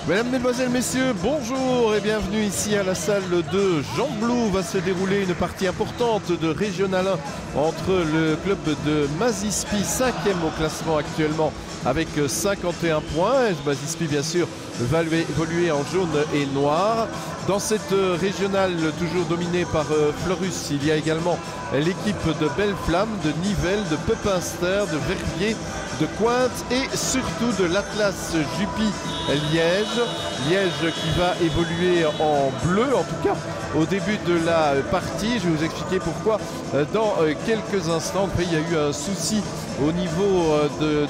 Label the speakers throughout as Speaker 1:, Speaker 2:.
Speaker 1: Mesdames, Mesdemoiselles, Messieurs, bonjour et bienvenue ici à la salle de Jean Blou. Va se dérouler une partie importante de Régional 1 entre le club de Mazispi, 5e au classement actuellement avec 51 points. Mazispi, bien sûr, va évoluer en jaune et noir. Dans cette régionale toujours dominée par Fleurus, il y a également l'équipe de Belle-Flamme, de Nivelles, de Pepinster, de Verviers, de Cointe et surtout de l'Atlas Jupy Liège. Liège qui va évoluer en bleu, en tout cas au début de la partie. Je vais vous expliquer pourquoi dans quelques instants. Après, il y a eu un souci au niveau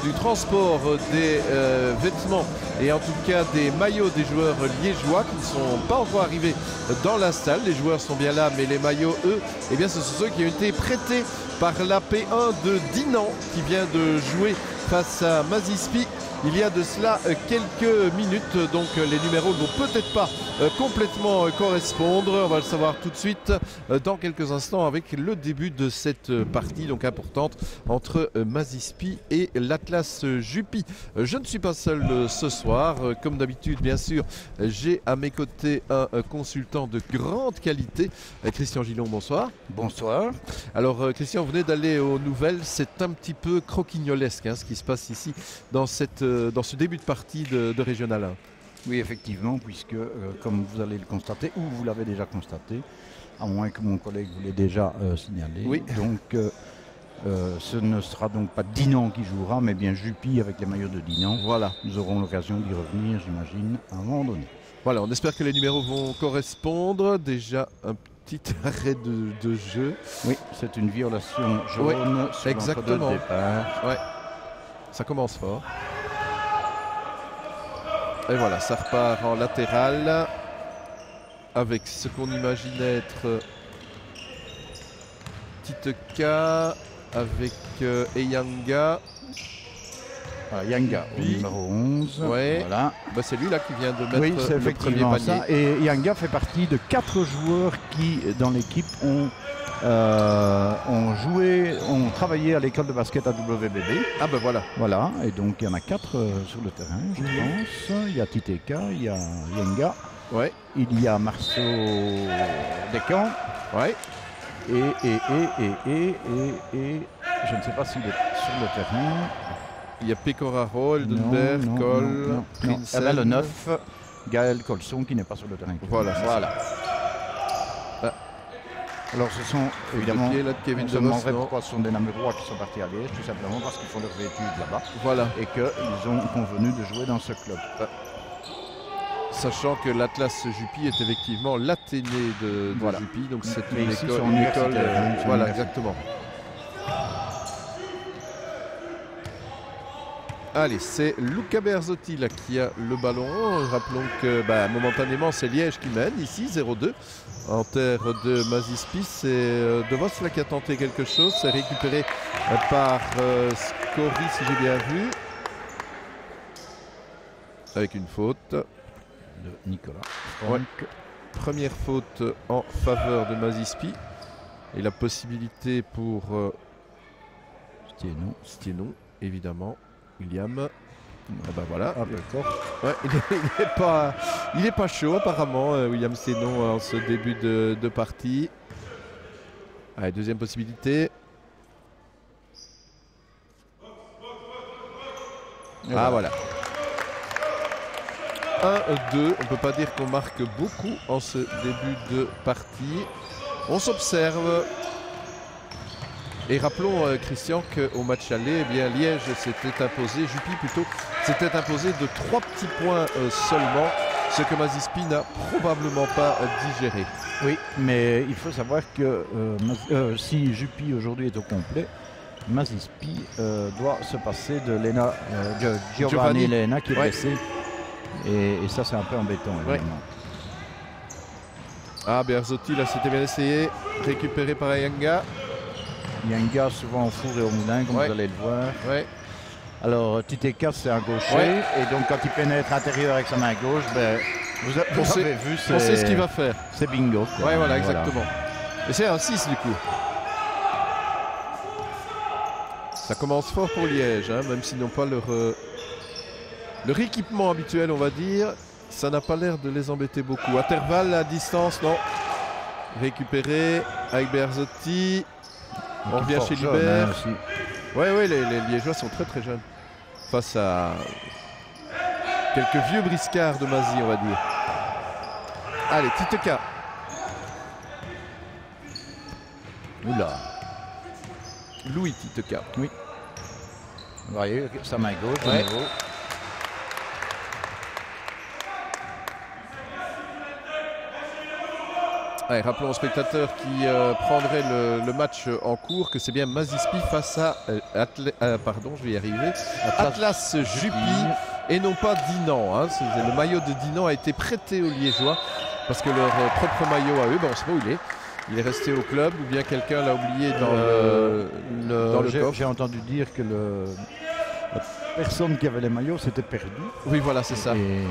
Speaker 1: du transport des vêtements et en tout cas des maillots des joueurs liégeois qui ne sont pas encore arrivés dans la salle. Les joueurs sont bien là, mais les maillots, eux, eh bien, ce sont ceux qui ont été prêtés par la P1 de Dinan qui vient de jouer face à Mazispi il y a de cela quelques minutes. Donc les numéros ne vont peut-être pas complètement correspondre. On va le savoir tout de suite dans quelques instants avec le début de cette partie donc importante entre Mazispi et l'Atlas Jupy. Je ne suis pas seul ce soir. Comme d'habitude, bien sûr, j'ai à mes côtés un consultant de grande qualité. Christian Gillon, bonsoir.
Speaker 2: Bonsoir.
Speaker 1: Alors Christian, vous venez d'aller aux nouvelles. C'est un petit peu croquignolesque ce qui se passe ici dans ce début de partie de Régional 1.
Speaker 2: Oui, effectivement, puisque comme vous allez le constater, ou vous l'avez déjà constaté, à moins que mon collègue vous l'ait déjà signalé,
Speaker 1: oui.
Speaker 2: Donc ce ne sera donc pas Dinan qui jouera, mais bien Jupy avec les maillots de Dinan.
Speaker 1: Voilà.
Speaker 2: Nous aurons l'occasion d'y revenir, j'imagine, à un moment donné.
Speaker 1: Voilà, on espère que les numéros vont correspondre. Déjà un petit arrêt de jeu.
Speaker 2: Oui, c'est une violation jaune sur
Speaker 1: exactement.
Speaker 2: Le départ.
Speaker 1: Ouais. Ça commence fort. Et voilà, ça repart en latéral avec ce qu'on imagine être Titeka avec Eyanga.
Speaker 2: Yanga au numéro 11.
Speaker 1: Ouais.
Speaker 2: Voilà.
Speaker 1: Bah, c'est lui là qui vient de mettre
Speaker 2: oui, c'est
Speaker 1: le premier panier.
Speaker 2: Ça. Et Yanga fait partie de 4 joueurs qui, dans l'équipe, ont travaillé à l'école de basket à WBB.
Speaker 1: Ah ben voilà.
Speaker 2: Voilà, et donc il y en a 4 sur le terrain, je pense. Il y a Titeka, il y a Yanga,
Speaker 1: ouais.
Speaker 2: Il y a Marceau Descamps.
Speaker 1: Ouais.
Speaker 2: Et je ne sais pas s'il est sur le terrain.
Speaker 1: Il y a Pecoraro, Eldenberg, Cole, Prinsen.
Speaker 2: Le 9, Gaël Colson qui n'est pas sur le terrain.
Speaker 1: Voilà.
Speaker 2: Alors ce sont évidemment,
Speaker 1: là de Kevin
Speaker 2: on se demanderait pourquoi ce sont des Namurois qui sont partis à Liège, tout simplement parce qu'ils font leurs études là-bas.
Speaker 1: Voilà.
Speaker 2: Et qu'ils ont convenu de jouer dans ce club.
Speaker 1: Sachant que l'Atlas Jupy est effectivement l'Athénée de Jupy, donc c'est une école. Voilà, exactement. Allez, c'est Luca Berzotti là, qui a le ballon. Rappelons que momentanément c'est Liège qui mène ici, 0-2. En terre de Mazispi, c'est De Vos là qui a tenté quelque chose. C'est récupéré par Scori, si j'ai bien vu. Avec une faute
Speaker 2: de Nicolas.
Speaker 1: Ouais. Première faute en faveur de Mazispi. Et la possibilité pour Stienon, évidemment. William. Ah bah voilà.
Speaker 2: Ah d'accord.
Speaker 1: Ouais, il est pas chaud apparemment, William Stienon en ce début de partie. Allez, deuxième possibilité. Ah voilà. 1-2. On peut pas dire qu'on marque beaucoup en ce début de partie. On s'observe. Et rappelons, Christian, qu'au match aller, eh bien, Liège s'était imposé, Jupy plutôt, s'était imposé de 3 petits points seulement, ce que Mazispi n'a probablement pas digéré.
Speaker 2: Oui, mais il faut savoir que si Jupy aujourd'hui est au complet, Mazispi doit se passer de Giovanni Lena qui est blessé. Et ça, c'est un peu embêtant, évidemment.
Speaker 1: Ah, Berzotti, là, c'était bien essayé. Récupéré par Yanga.
Speaker 2: Yanga souvent au four et au moulin, comme vous allez le voir.
Speaker 1: Ouais.
Speaker 2: Alors Titeka c'est un gaucher, et donc quand il pénètre intérieur avec sa main gauche, vous avez vu,
Speaker 1: on sait ce qu'il va faire.
Speaker 2: C'est bingo.
Speaker 1: Ouais, voilà, exactement. Et c'est un 6 du coup. Ça commence fort pour Liège, même s'ils n'ont pas leur équipement habituel, on va dire. ça n'a pas l'air de les embêter beaucoup. Intervalle à distance, non. Récupéré avec Berzotti. On revient chez Libert. Oui, les Liégeois sont très très jeunes. Face à quelques vieux briscards de Mazy, on va dire. Allez, Titeka.
Speaker 2: Oula.
Speaker 1: Louis Titeka.
Speaker 2: Oui. Vous voyez, sa main gauche, de nouveau.
Speaker 1: Allez, rappelons aux spectateurs qui prendraient le match en cours que c'est bien Mazispi face à Atlas Juppy et non pas Dinan. Hein. Le maillot de Dinan a été prêté aux Liégeois parce que leur propre maillot à eux, on ne sait pas où il est. Il est resté au club ou bien quelqu'un l'a oublié dans le coffre.
Speaker 2: J'ai entendu dire que la personne qui avait les maillots s'était perdue.
Speaker 1: Oui, voilà, c'est ça.
Speaker 2: Et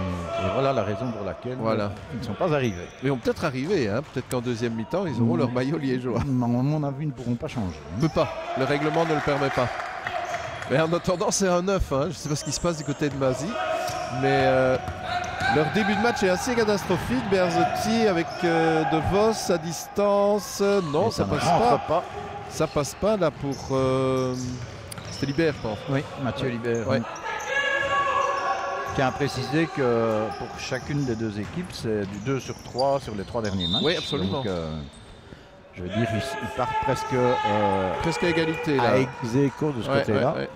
Speaker 2: voilà la raison pour laquelle ils ne sont pas arrivés.
Speaker 1: Ils vont peut-être arriver, hein. Peut-être qu'en deuxième mi-temps, ils auront leur maillot liégeois.
Speaker 2: À mon avis, ils ne pourront pas changer.
Speaker 1: On ne peut pas, le règlement ne le permet pas. Mais en attendant, c'est un 9. Hein. Je ne sais pas ce qui se passe du côté de Mazy. Mais leur début de match est assez catastrophique. Berzotti avec De Vos à distance. Non, ça passe pas. Ça passe pas là pour... C'était Libert, je pense.
Speaker 2: Oui, Mathieu Libert. Ouais. Qui a précisé que pour chacune des deux équipes, c'est du 2 sur 3 sur les 3 derniers matchs.
Speaker 1: Oui, absolument.
Speaker 2: Donc, je veux dire, ils partent
Speaker 1: presque à égalité. Là.
Speaker 2: À ex-aequo de ce côté-là.
Speaker 1: Ouais.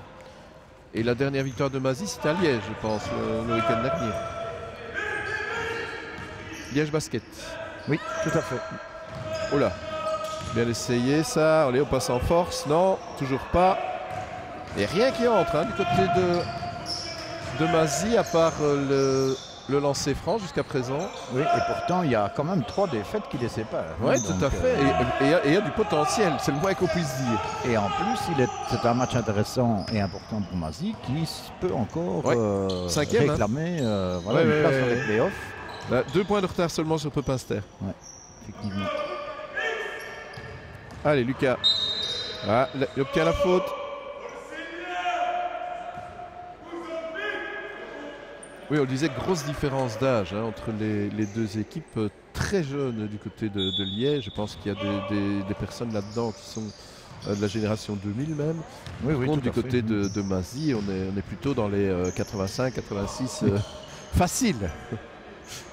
Speaker 1: Et la dernière victoire de Mazy, c'était à Liège, je pense, le week-end dernier. Liège Basket.
Speaker 2: Oui, tout à fait.
Speaker 1: Oh là, bien essayé ça. Allez, on passe en force. Non, toujours pas. Et rien qui entre du côté de Mazy, à part le lancer franc jusqu'à présent.
Speaker 2: Oui, et pourtant, il y a quand même 3 défaites qui les séparent.
Speaker 1: Oui, tout à fait. Et il y a du potentiel, c'est le moins qu'on puisse dire.
Speaker 2: Et en plus, c'est un match intéressant et important pour Mazy qui peut encore réclamer une place dans les playoffs.
Speaker 1: 2 points de retard seulement sur Pepinster.
Speaker 2: Oui, effectivement.
Speaker 1: Allez, Lucas. Il obtient la faute. Oui, on disait grosse différence d'âge entre les deux équipes, très jeunes du côté de Liège. Je pense qu'il y a des personnes là-dedans qui sont de la génération 2000 même.
Speaker 2: Oui,
Speaker 1: Par contre, du côté de Mazy, on est plutôt dans les 85, 86. Facile.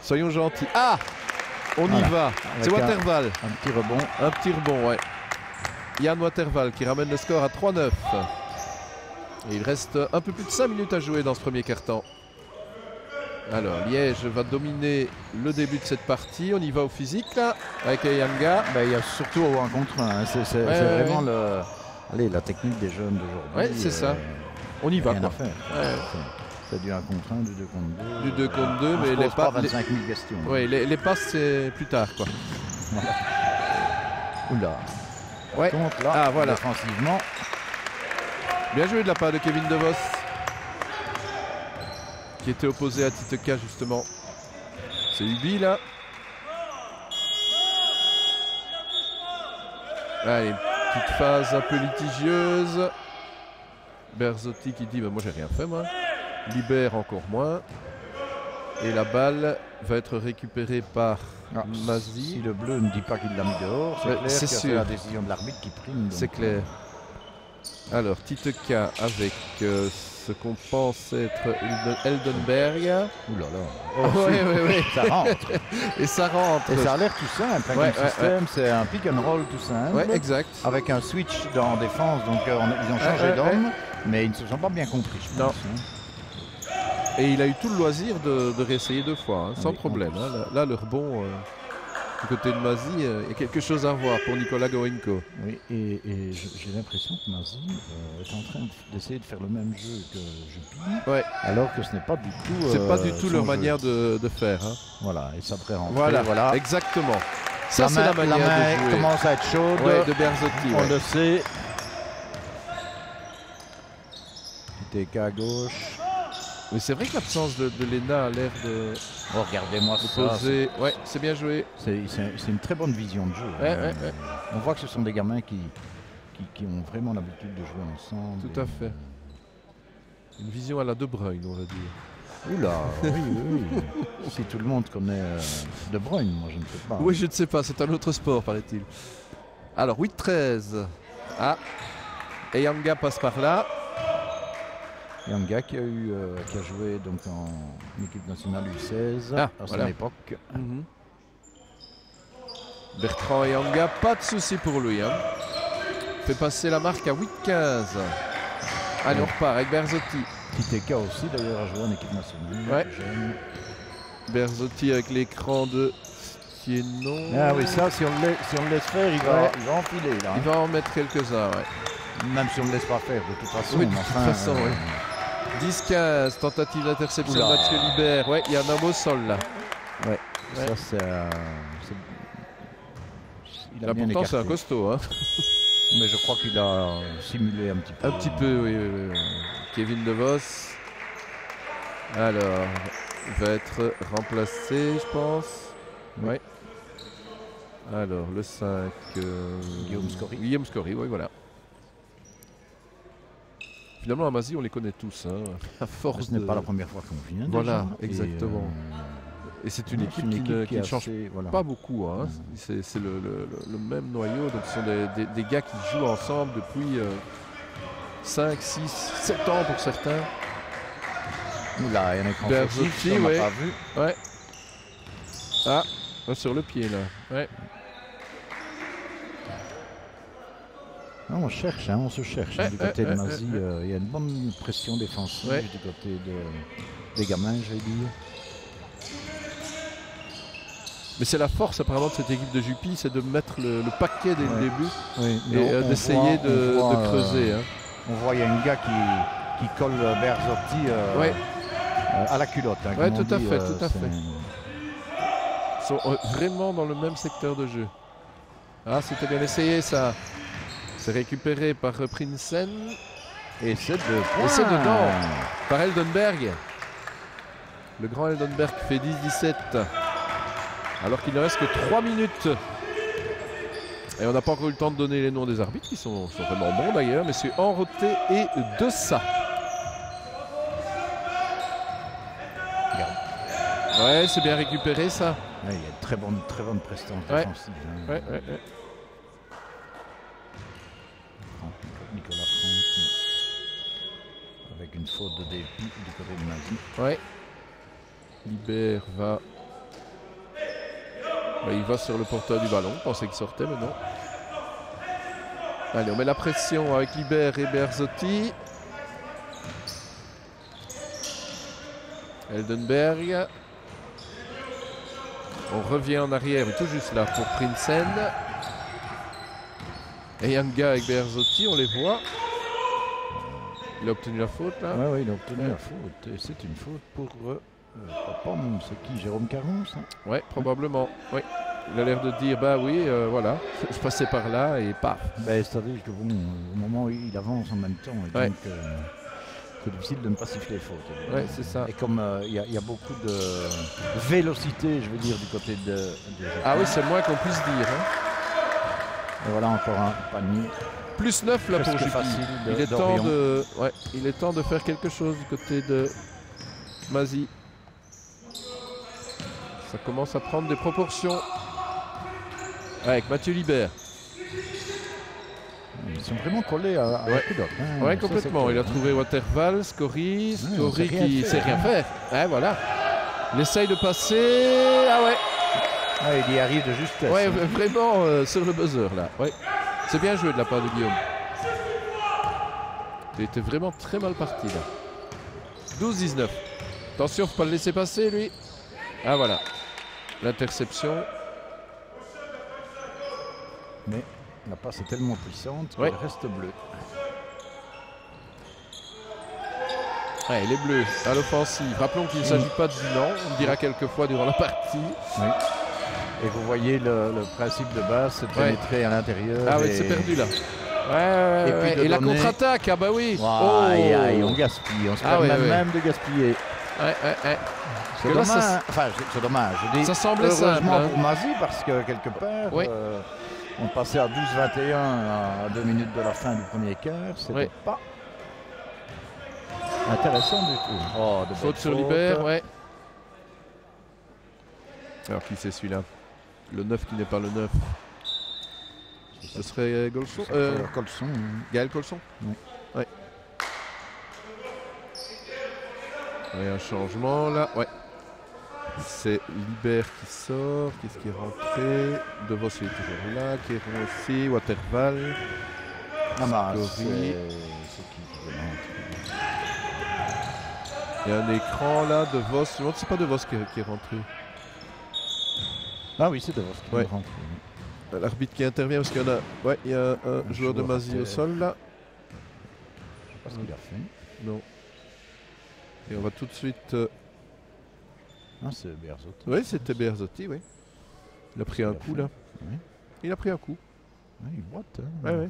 Speaker 1: Soyons gentils. Ah, on y va. C'est Waterval.
Speaker 2: Un petit rebond.
Speaker 1: Un petit rebond, ouais. Yann Waterval qui ramène le score à 3-9. Et il reste un peu plus de 5 minutes à jouer dans ce premier quart-temps. Alors Liège va dominer le début de cette partie. On y va au physique là avec Yanga.
Speaker 2: Il y a surtout au 1 contre 1. C'est vraiment la technique des jeunes d'aujourd'hui.
Speaker 1: Oui, c'est ça. On y va.
Speaker 2: Rien à faire. C'est du 1 contre 1, du 2 contre 2.
Speaker 1: Du 2 contre 2, mais
Speaker 2: les passes. 25 000 questions.
Speaker 1: Oui, les passes c'est plus tard quoi.
Speaker 2: Voilà. Oula.
Speaker 1: Ouais.
Speaker 2: Contre, là,
Speaker 1: voilà.
Speaker 2: Défensivement.
Speaker 1: Bien joué de la part de Kevin De Vos. Qui était opposé à Titeka justement. C'est Ubi là. Allez, petite phase un peu litigieuse. Berzotti qui dit moi j'ai rien fait moi. Libère encore moins. Et la balle va être récupérée par Mazy.
Speaker 2: Si le bleu ne dit pas qu'il l'a mis dehors, c'est clair que c'est la décision de l'arbitre qui prime.
Speaker 1: C'est clair. Alors Titeka avec ce qu'on pense être Eldenberg.
Speaker 2: Ouh là là.
Speaker 1: Oh, oui.
Speaker 2: Ça rentre.
Speaker 1: Et ça rentre.
Speaker 2: Et ça a l'air tout simple. Le système, c'est un pick and roll tout simple.
Speaker 1: Ouais, exact.
Speaker 2: Avec un switch en défense. Donc ils ont changé d'homme. Mais ils ne se sont pas bien compris, je pense.
Speaker 1: Et il a eu tout le loisir de réessayer 2 fois, sans problème. Là, le rebond du côté de Mazy, il y a quelque chose à voir pour Nicolas Goenko.
Speaker 2: Oui, et j'ai l'impression que Mazy est en train d'essayer de faire le même jeu que Juppy, alors que ce n'est pas du tout.
Speaker 1: C'est pas du tout leur manière de faire.
Speaker 2: Voilà, et ça devrait rentrer.
Speaker 1: Voilà, exactement. Ça, c'est la manière de jouer.
Speaker 2: Commence à être chaude.
Speaker 1: De Berzotti.
Speaker 2: On le sait. Titeka à gauche.
Speaker 1: Mais c'est vrai que l'absence de Lena a l'air de...
Speaker 2: Oh, regardez-moi ça.
Speaker 1: Ouais, c'est bien joué.
Speaker 2: C'est une très bonne vision de jeu. On voit que ce sont des gamins qui ont vraiment l'habitude de jouer ensemble.
Speaker 1: Tout à fait. Une vision à la De Bruyne, on va dire.
Speaker 2: Oula, oui, oui. Si tout le monde connaît De Bruyne, moi je ne sais pas.
Speaker 1: Oui, je ne sais pas, c'est un autre sport, paraît-il. Alors, 8-13. Ah, et Yanga passe par là.
Speaker 2: Yanga qui a joué donc en équipe nationale U16 à son époque.
Speaker 1: Bertrand et Yanga, pas de souci pour lui. Hein. Fait passer la marque à 8-15. Allez, on repart avec Berzotti.
Speaker 2: Kiteka aussi d'ailleurs a joué en équipe nationale.
Speaker 1: Berzotti avec l'écran de Sienon.
Speaker 2: Ah oui, ça, si on le laisse faire, il va enfiler là.
Speaker 1: Il va en mettre quelques-uns,
Speaker 2: Même si on ne le laisse pas faire, de toute façon.
Speaker 1: Oui, de toute façon, 10-15, tentative d'interception de Mathieu Libert. Ouais, il y a un homme au sol là.
Speaker 2: Ouais. Ça c'est...
Speaker 1: Là pourtant c'est un costaud. Hein.
Speaker 2: Mais je crois qu'il a simulé un petit peu.
Speaker 1: Un petit peu, oui. Kevin DeVos. Alors, il va être remplacé, je pense. Oui. Alors, le 5. Guillaume Scory, oui, voilà. Finalement, à Mazie, on les connaît tous. Hein, à force
Speaker 2: ce n'est pas la première fois qu'on vient.
Speaker 1: Voilà, exactement. Et c'est une équipe qui ne change pas beaucoup. Hein. C'est le même noyau. Donc ce sont des gars qui jouent ensemble depuis 5, 6, 7 ans pour certains.
Speaker 2: Là, il y en a qui on n'a pas vu.
Speaker 1: Ouais. Ah, sur le pied là. Ouais.
Speaker 2: Non, on cherche, on se cherche. Du côté de Mazie, il y a une bonne pression défensive du côté des gamins, je vais dire.
Speaker 1: Mais c'est la force apparemment de cette équipe de Jupy, c'est de mettre le paquet dès le début et d'essayer de creuser. Hein.
Speaker 2: On voit il y a un gars qui colle Berzotti à la culotte. Hein,
Speaker 1: oui, tout à fait. Ils sont vraiment dans le même secteur de jeu. Ah, c'était bien essayé ça. C'est récupéré par Prinsen.
Speaker 2: Et c'est
Speaker 1: dedans par Eldenberg. Le grand Eldenberg fait 10-17. Alors qu'il ne reste que 3 minutes. Et on n'a pas encore eu le temps de donner les noms des arbitres, qui sont vraiment bons d'ailleurs. Messieurs Enroté et Dessa. Ouais, c'est bien récupéré ça.
Speaker 2: Ouais, il y a une très bonne prestance défensive.
Speaker 1: Ouais.
Speaker 2: Nicolas Franck. Avec une faute de dépit du côté de Mazie.
Speaker 1: Ouais. Libert va... il va sur le porteur du ballon, je pensais qu'il sortait, mais non. Allez, on met la pression avec Libert et Berzotti. Eldenberg. On revient en arrière, mais tout juste là pour Prinsen. Et Yanga avec Berzotti, on les voit. Il a obtenu la faute là.
Speaker 2: Oui, il a obtenu la faute. Et c'est une faute pour... c'est qui, Jérôme Caron, ça?
Speaker 1: Ouais, probablement. Oui. Il a l'air de dire, bah oui, voilà, je passais par là et paf.
Speaker 2: C'est-à-dire que bon, au moment où il avance en même temps, et donc c'est difficile de ne pas siffler les fautes.
Speaker 1: Oui, c'est ça.
Speaker 2: Et comme il y a beaucoup de vélocité, je veux dire, du côté de
Speaker 1: ah oui, c'est le moins qu'on puisse dire. Hein.
Speaker 2: Et voilà encore un panier.
Speaker 1: Plus 9 là pour Jupy. Il est temps de faire quelque chose du côté de Mazie. Ça commence à prendre des proportions. Avec Mathieu Libert.
Speaker 2: Ils sont vraiment collés à la culotte.
Speaker 1: Oui, complètement. Il a trouvé Waterval, Scory qui sait rien faire. Voilà. Il essaye de passer. Ah ouais.
Speaker 2: Il y arrive de justesse.
Speaker 1: Ouais, vraiment sur le buzzer là. Ouais. C'est bien joué de la part de Guillaume. Il était vraiment très mal parti là. 12-19. Attention, faut pas le laisser passer lui. Ah voilà. L'interception.
Speaker 2: Mais la passe est tellement puissante qu'elle reste bleue.
Speaker 1: Ouais, les bleus à l'offensive. Rappelons qu'il ne s'agit pas de bilan. On le dira quelques fois durant la partie.
Speaker 2: Oui. Et vous voyez le principe de base, c'est de pénétrer à l'intérieur.
Speaker 1: Ah oui, c'est perdu là. Et la contre-attaque, ah bah oui.
Speaker 2: On gaspille, on se permet même de gaspiller. C'est dommage. C'est dommage. Je dis,
Speaker 1: ça semblait
Speaker 2: heureusement
Speaker 1: simple,
Speaker 2: pour Mazie, parce que quelque part, on passait à 12-21 à 2 minutes de la fin du premier quart. C'était pas intéressant du tout. Oh, de
Speaker 1: Faute sur Libert, ouais. Alors qui c'est celui-là? Le 9 qui n'est pas le 9. Ce serait Colson,
Speaker 2: Colson.
Speaker 1: Gaël Colson.
Speaker 2: Oui.
Speaker 1: Ouais. Ouais, un changement là, ouais. C'est Libert qui sort. Qu'est-ce qui est rentré? De Vos est toujours là. Kéron aussi. Waterval.
Speaker 2: Ah bah,
Speaker 1: c'est
Speaker 2: qui veut rentrer?
Speaker 1: Il y a un écran là de Vos. Je me demande si c'est pas de Vos qui est rentré.
Speaker 2: Ah oui, c'est de Vos qui
Speaker 1: ouais.
Speaker 2: est rentré.
Speaker 1: L'arbitre qui intervient parce qu'il y en a. Ouais, il y a un joueur de Mazie au sol là.
Speaker 2: Je sais pas ce qu'il a fait.
Speaker 1: Non. Et on va tout de suite.
Speaker 2: Ah, c'est Berzotti.
Speaker 1: Oui, c'était Berzotti, oui. Il a pris un coup là.
Speaker 2: Oui.
Speaker 1: Il a pris un coup.
Speaker 2: Ouais, il boite. Hein,
Speaker 1: ouais, ouais.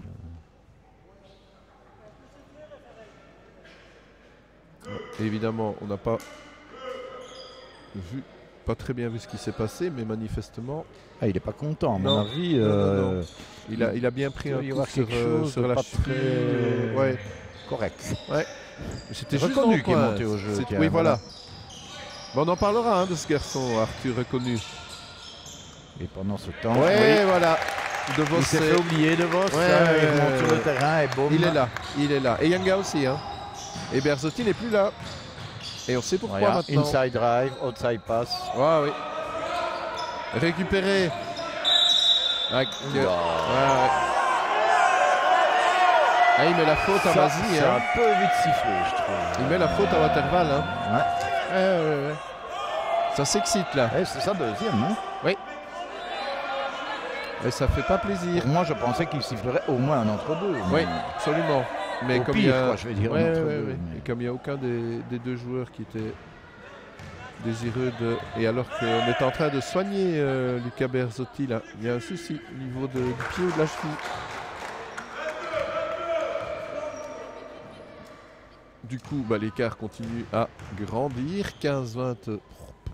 Speaker 1: Et évidemment, on n'a pas vu, pas très bien vu ce qui s'est passé, mais manifestement.
Speaker 2: Ah, il n'est pas content, à
Speaker 1: non.
Speaker 2: mon avis.
Speaker 1: Non. Il a bien pris un coup sur la cheville. Ouais.
Speaker 2: Correct.
Speaker 1: Ouais. C'était
Speaker 2: reconnu qui est monté au jeu.
Speaker 1: Oui, voilà. Bon, on en parlera de ce garçon, Arthur reconnu.
Speaker 2: Et pendant ce temps,
Speaker 1: ouais, voilà. De Vos
Speaker 2: il s'est fait oublier de Vos.
Speaker 1: Ouais,
Speaker 2: il monte sur le terrain et boum.
Speaker 1: Il est là. Et Yanga aussi. Hein. Et Berzotti n'est plus là. Et on sait pourquoi maintenant.
Speaker 2: Inside drive, outside pass.
Speaker 1: Ouais, oui. Récupéré. Ah, il met la faute à Mazie.
Speaker 2: C'est un peu vite sifflé, je trouve.
Speaker 1: Il met la faute à Waterval. Hein. Ouais. Ça s'excite là.
Speaker 2: C'est ça deuxième, non?
Speaker 1: Oui. Et ça fait pas plaisir.
Speaker 2: Pour moi, je pensais qu'il sifflerait au moins un entre-deux.
Speaker 1: Oui, absolument. Mais comme
Speaker 2: pire, quoi, je vais dire.
Speaker 1: Et comme il n'y a aucun des deux joueurs qui était désireux de. Et alors qu'on est en train de soigner Luca Berzotti, là, il y a un souci au niveau du pied ou de la cheville. Du coup, l'écart continue à grandir. 15-20,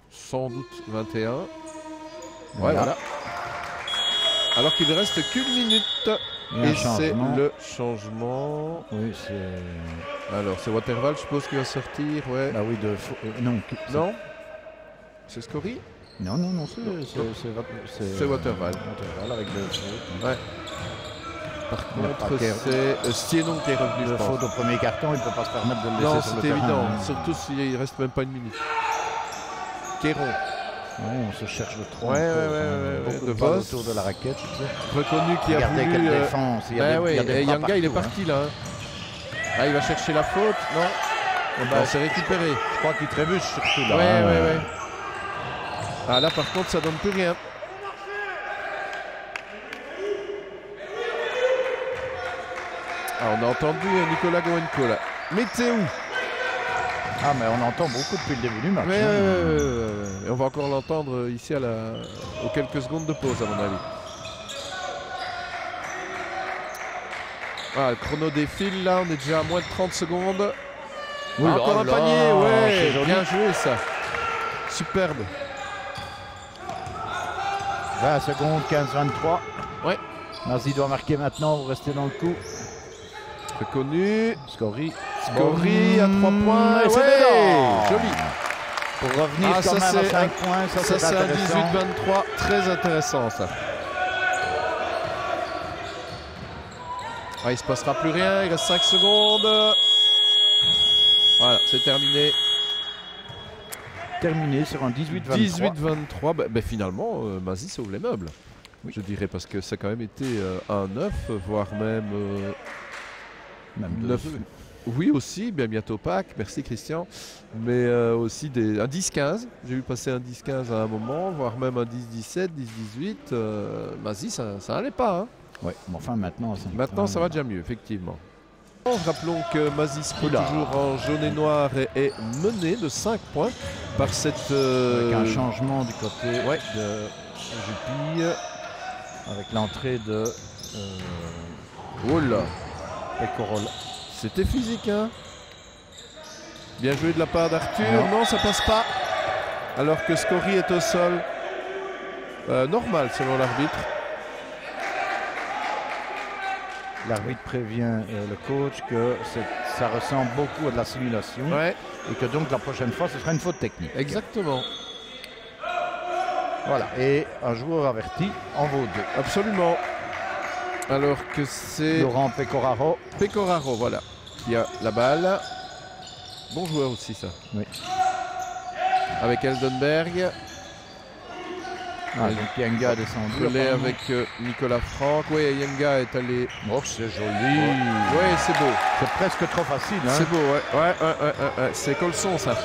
Speaker 1: sans doute 21. Voilà. Alors qu'il ne reste qu'une minute. Et c'est le changement.
Speaker 2: Oui, c'est.
Speaker 1: Alors, c'est Waterval, je suppose, qui va sortir. Ouais.
Speaker 2: Ah oui, non.
Speaker 1: Non. C'est Scory?
Speaker 2: Non, c'est
Speaker 1: Waterval.
Speaker 2: Waterval avec le faute.
Speaker 1: Ouais. Par contre, c'est Stienon qui est revenu.
Speaker 2: Le faute au premier carton, il ne peut pas se permettre de le laisser sur le terrain.
Speaker 1: Non, c'est évident. Surtout s'il ne reste même pas une minute. Kéron.
Speaker 2: Ouais, on se cherche de trop.
Speaker 1: De
Speaker 2: Vos autour de la raquette. Tu sais.
Speaker 1: Reconnu qui a voulu.
Speaker 2: Quelle défense. Il y a des
Speaker 1: et Yanga, il est parti là. Ah, il va chercher la faute. Non. C'est récupéré.
Speaker 2: Je crois qu'il trébuche surtout là.
Speaker 1: Ouais. Ah, là, par contre, ça donne plus rien. Ah, on a entendu Nicolas Goenko là. Météo.
Speaker 2: Ah, mais on entend beaucoup depuis le début du match.
Speaker 1: Et on va encore l'entendre ici aux quelques secondes de pause, à mon avis. Ah, le chrono défile là, on est déjà à moins de 30 secondes. Encore un panier, ouais, bien joué ça. Superbe.
Speaker 2: 20 secondes, 15-23.
Speaker 1: Ouais.
Speaker 2: Mazie doit marquer maintenant, vous restez dans le coup.
Speaker 1: Reconnu.
Speaker 2: Scory
Speaker 1: à 3 points.
Speaker 2: Et c'est dedans.
Speaker 1: Joli.
Speaker 2: Pour revenir quand même à 5 points, ça c'est intéressant.
Speaker 1: Un 18-23, très intéressant ça. Ah, il se passera plus rien, il reste 5 secondes. Voilà, c'est terminé.
Speaker 2: Terminé sur un 18-23.
Speaker 1: 18-23, finalement, Mazie sauve les meubles. Oui. Je dirais, parce que ça a quand même été un 9, voire même 9. Oui, aussi, bien bientôt Pâques, merci Christian. Mais aussi un 10-15. J'ai vu passer un 10-15 à un moment, voire même un 10-17, 10-18. Mazie, ça n'allait pas. Hein.
Speaker 2: Oui, mais enfin maintenant.
Speaker 1: Maintenant, ça va déjà mieux, effectivement. Rappelons que Mazispie, toujours en jaune et noir, est mené de 5 points par cette.
Speaker 2: Avec un changement du côté de Jupille. Avec l'entrée de.
Speaker 1: Oh là!
Speaker 2: Corolla.
Speaker 1: C'était physique, hein? Bien joué de la part d'Arthur. Non, ça passe pas. Alors que Scory est au sol. Normal, selon l'arbitre.
Speaker 2: L'arbitre prévient le coach que ça ressemble beaucoup à de la simulation.
Speaker 1: Ouais.
Speaker 2: Et que donc la prochaine fois, ce sera une faute technique.
Speaker 1: Exactement.
Speaker 2: Voilà. Et un joueur averti en vaut 2.
Speaker 1: Absolument. Alors que c'est
Speaker 2: Laurent Pecoraro.
Speaker 1: Pecoraro, voilà, qui a la balle. Bon joueur aussi, ça.
Speaker 2: Oui.
Speaker 1: Avec Eldenberg.
Speaker 2: Ah, donc Yenga a descendu.
Speaker 1: Collé avec Nicolas Franck. Oui, Yenga est allé.
Speaker 2: Oh, c'est joli.
Speaker 1: Oui, c'est beau.
Speaker 2: C'est presque trop facile. Hein.
Speaker 1: C'est beau, ouais. C'est Colson, ça.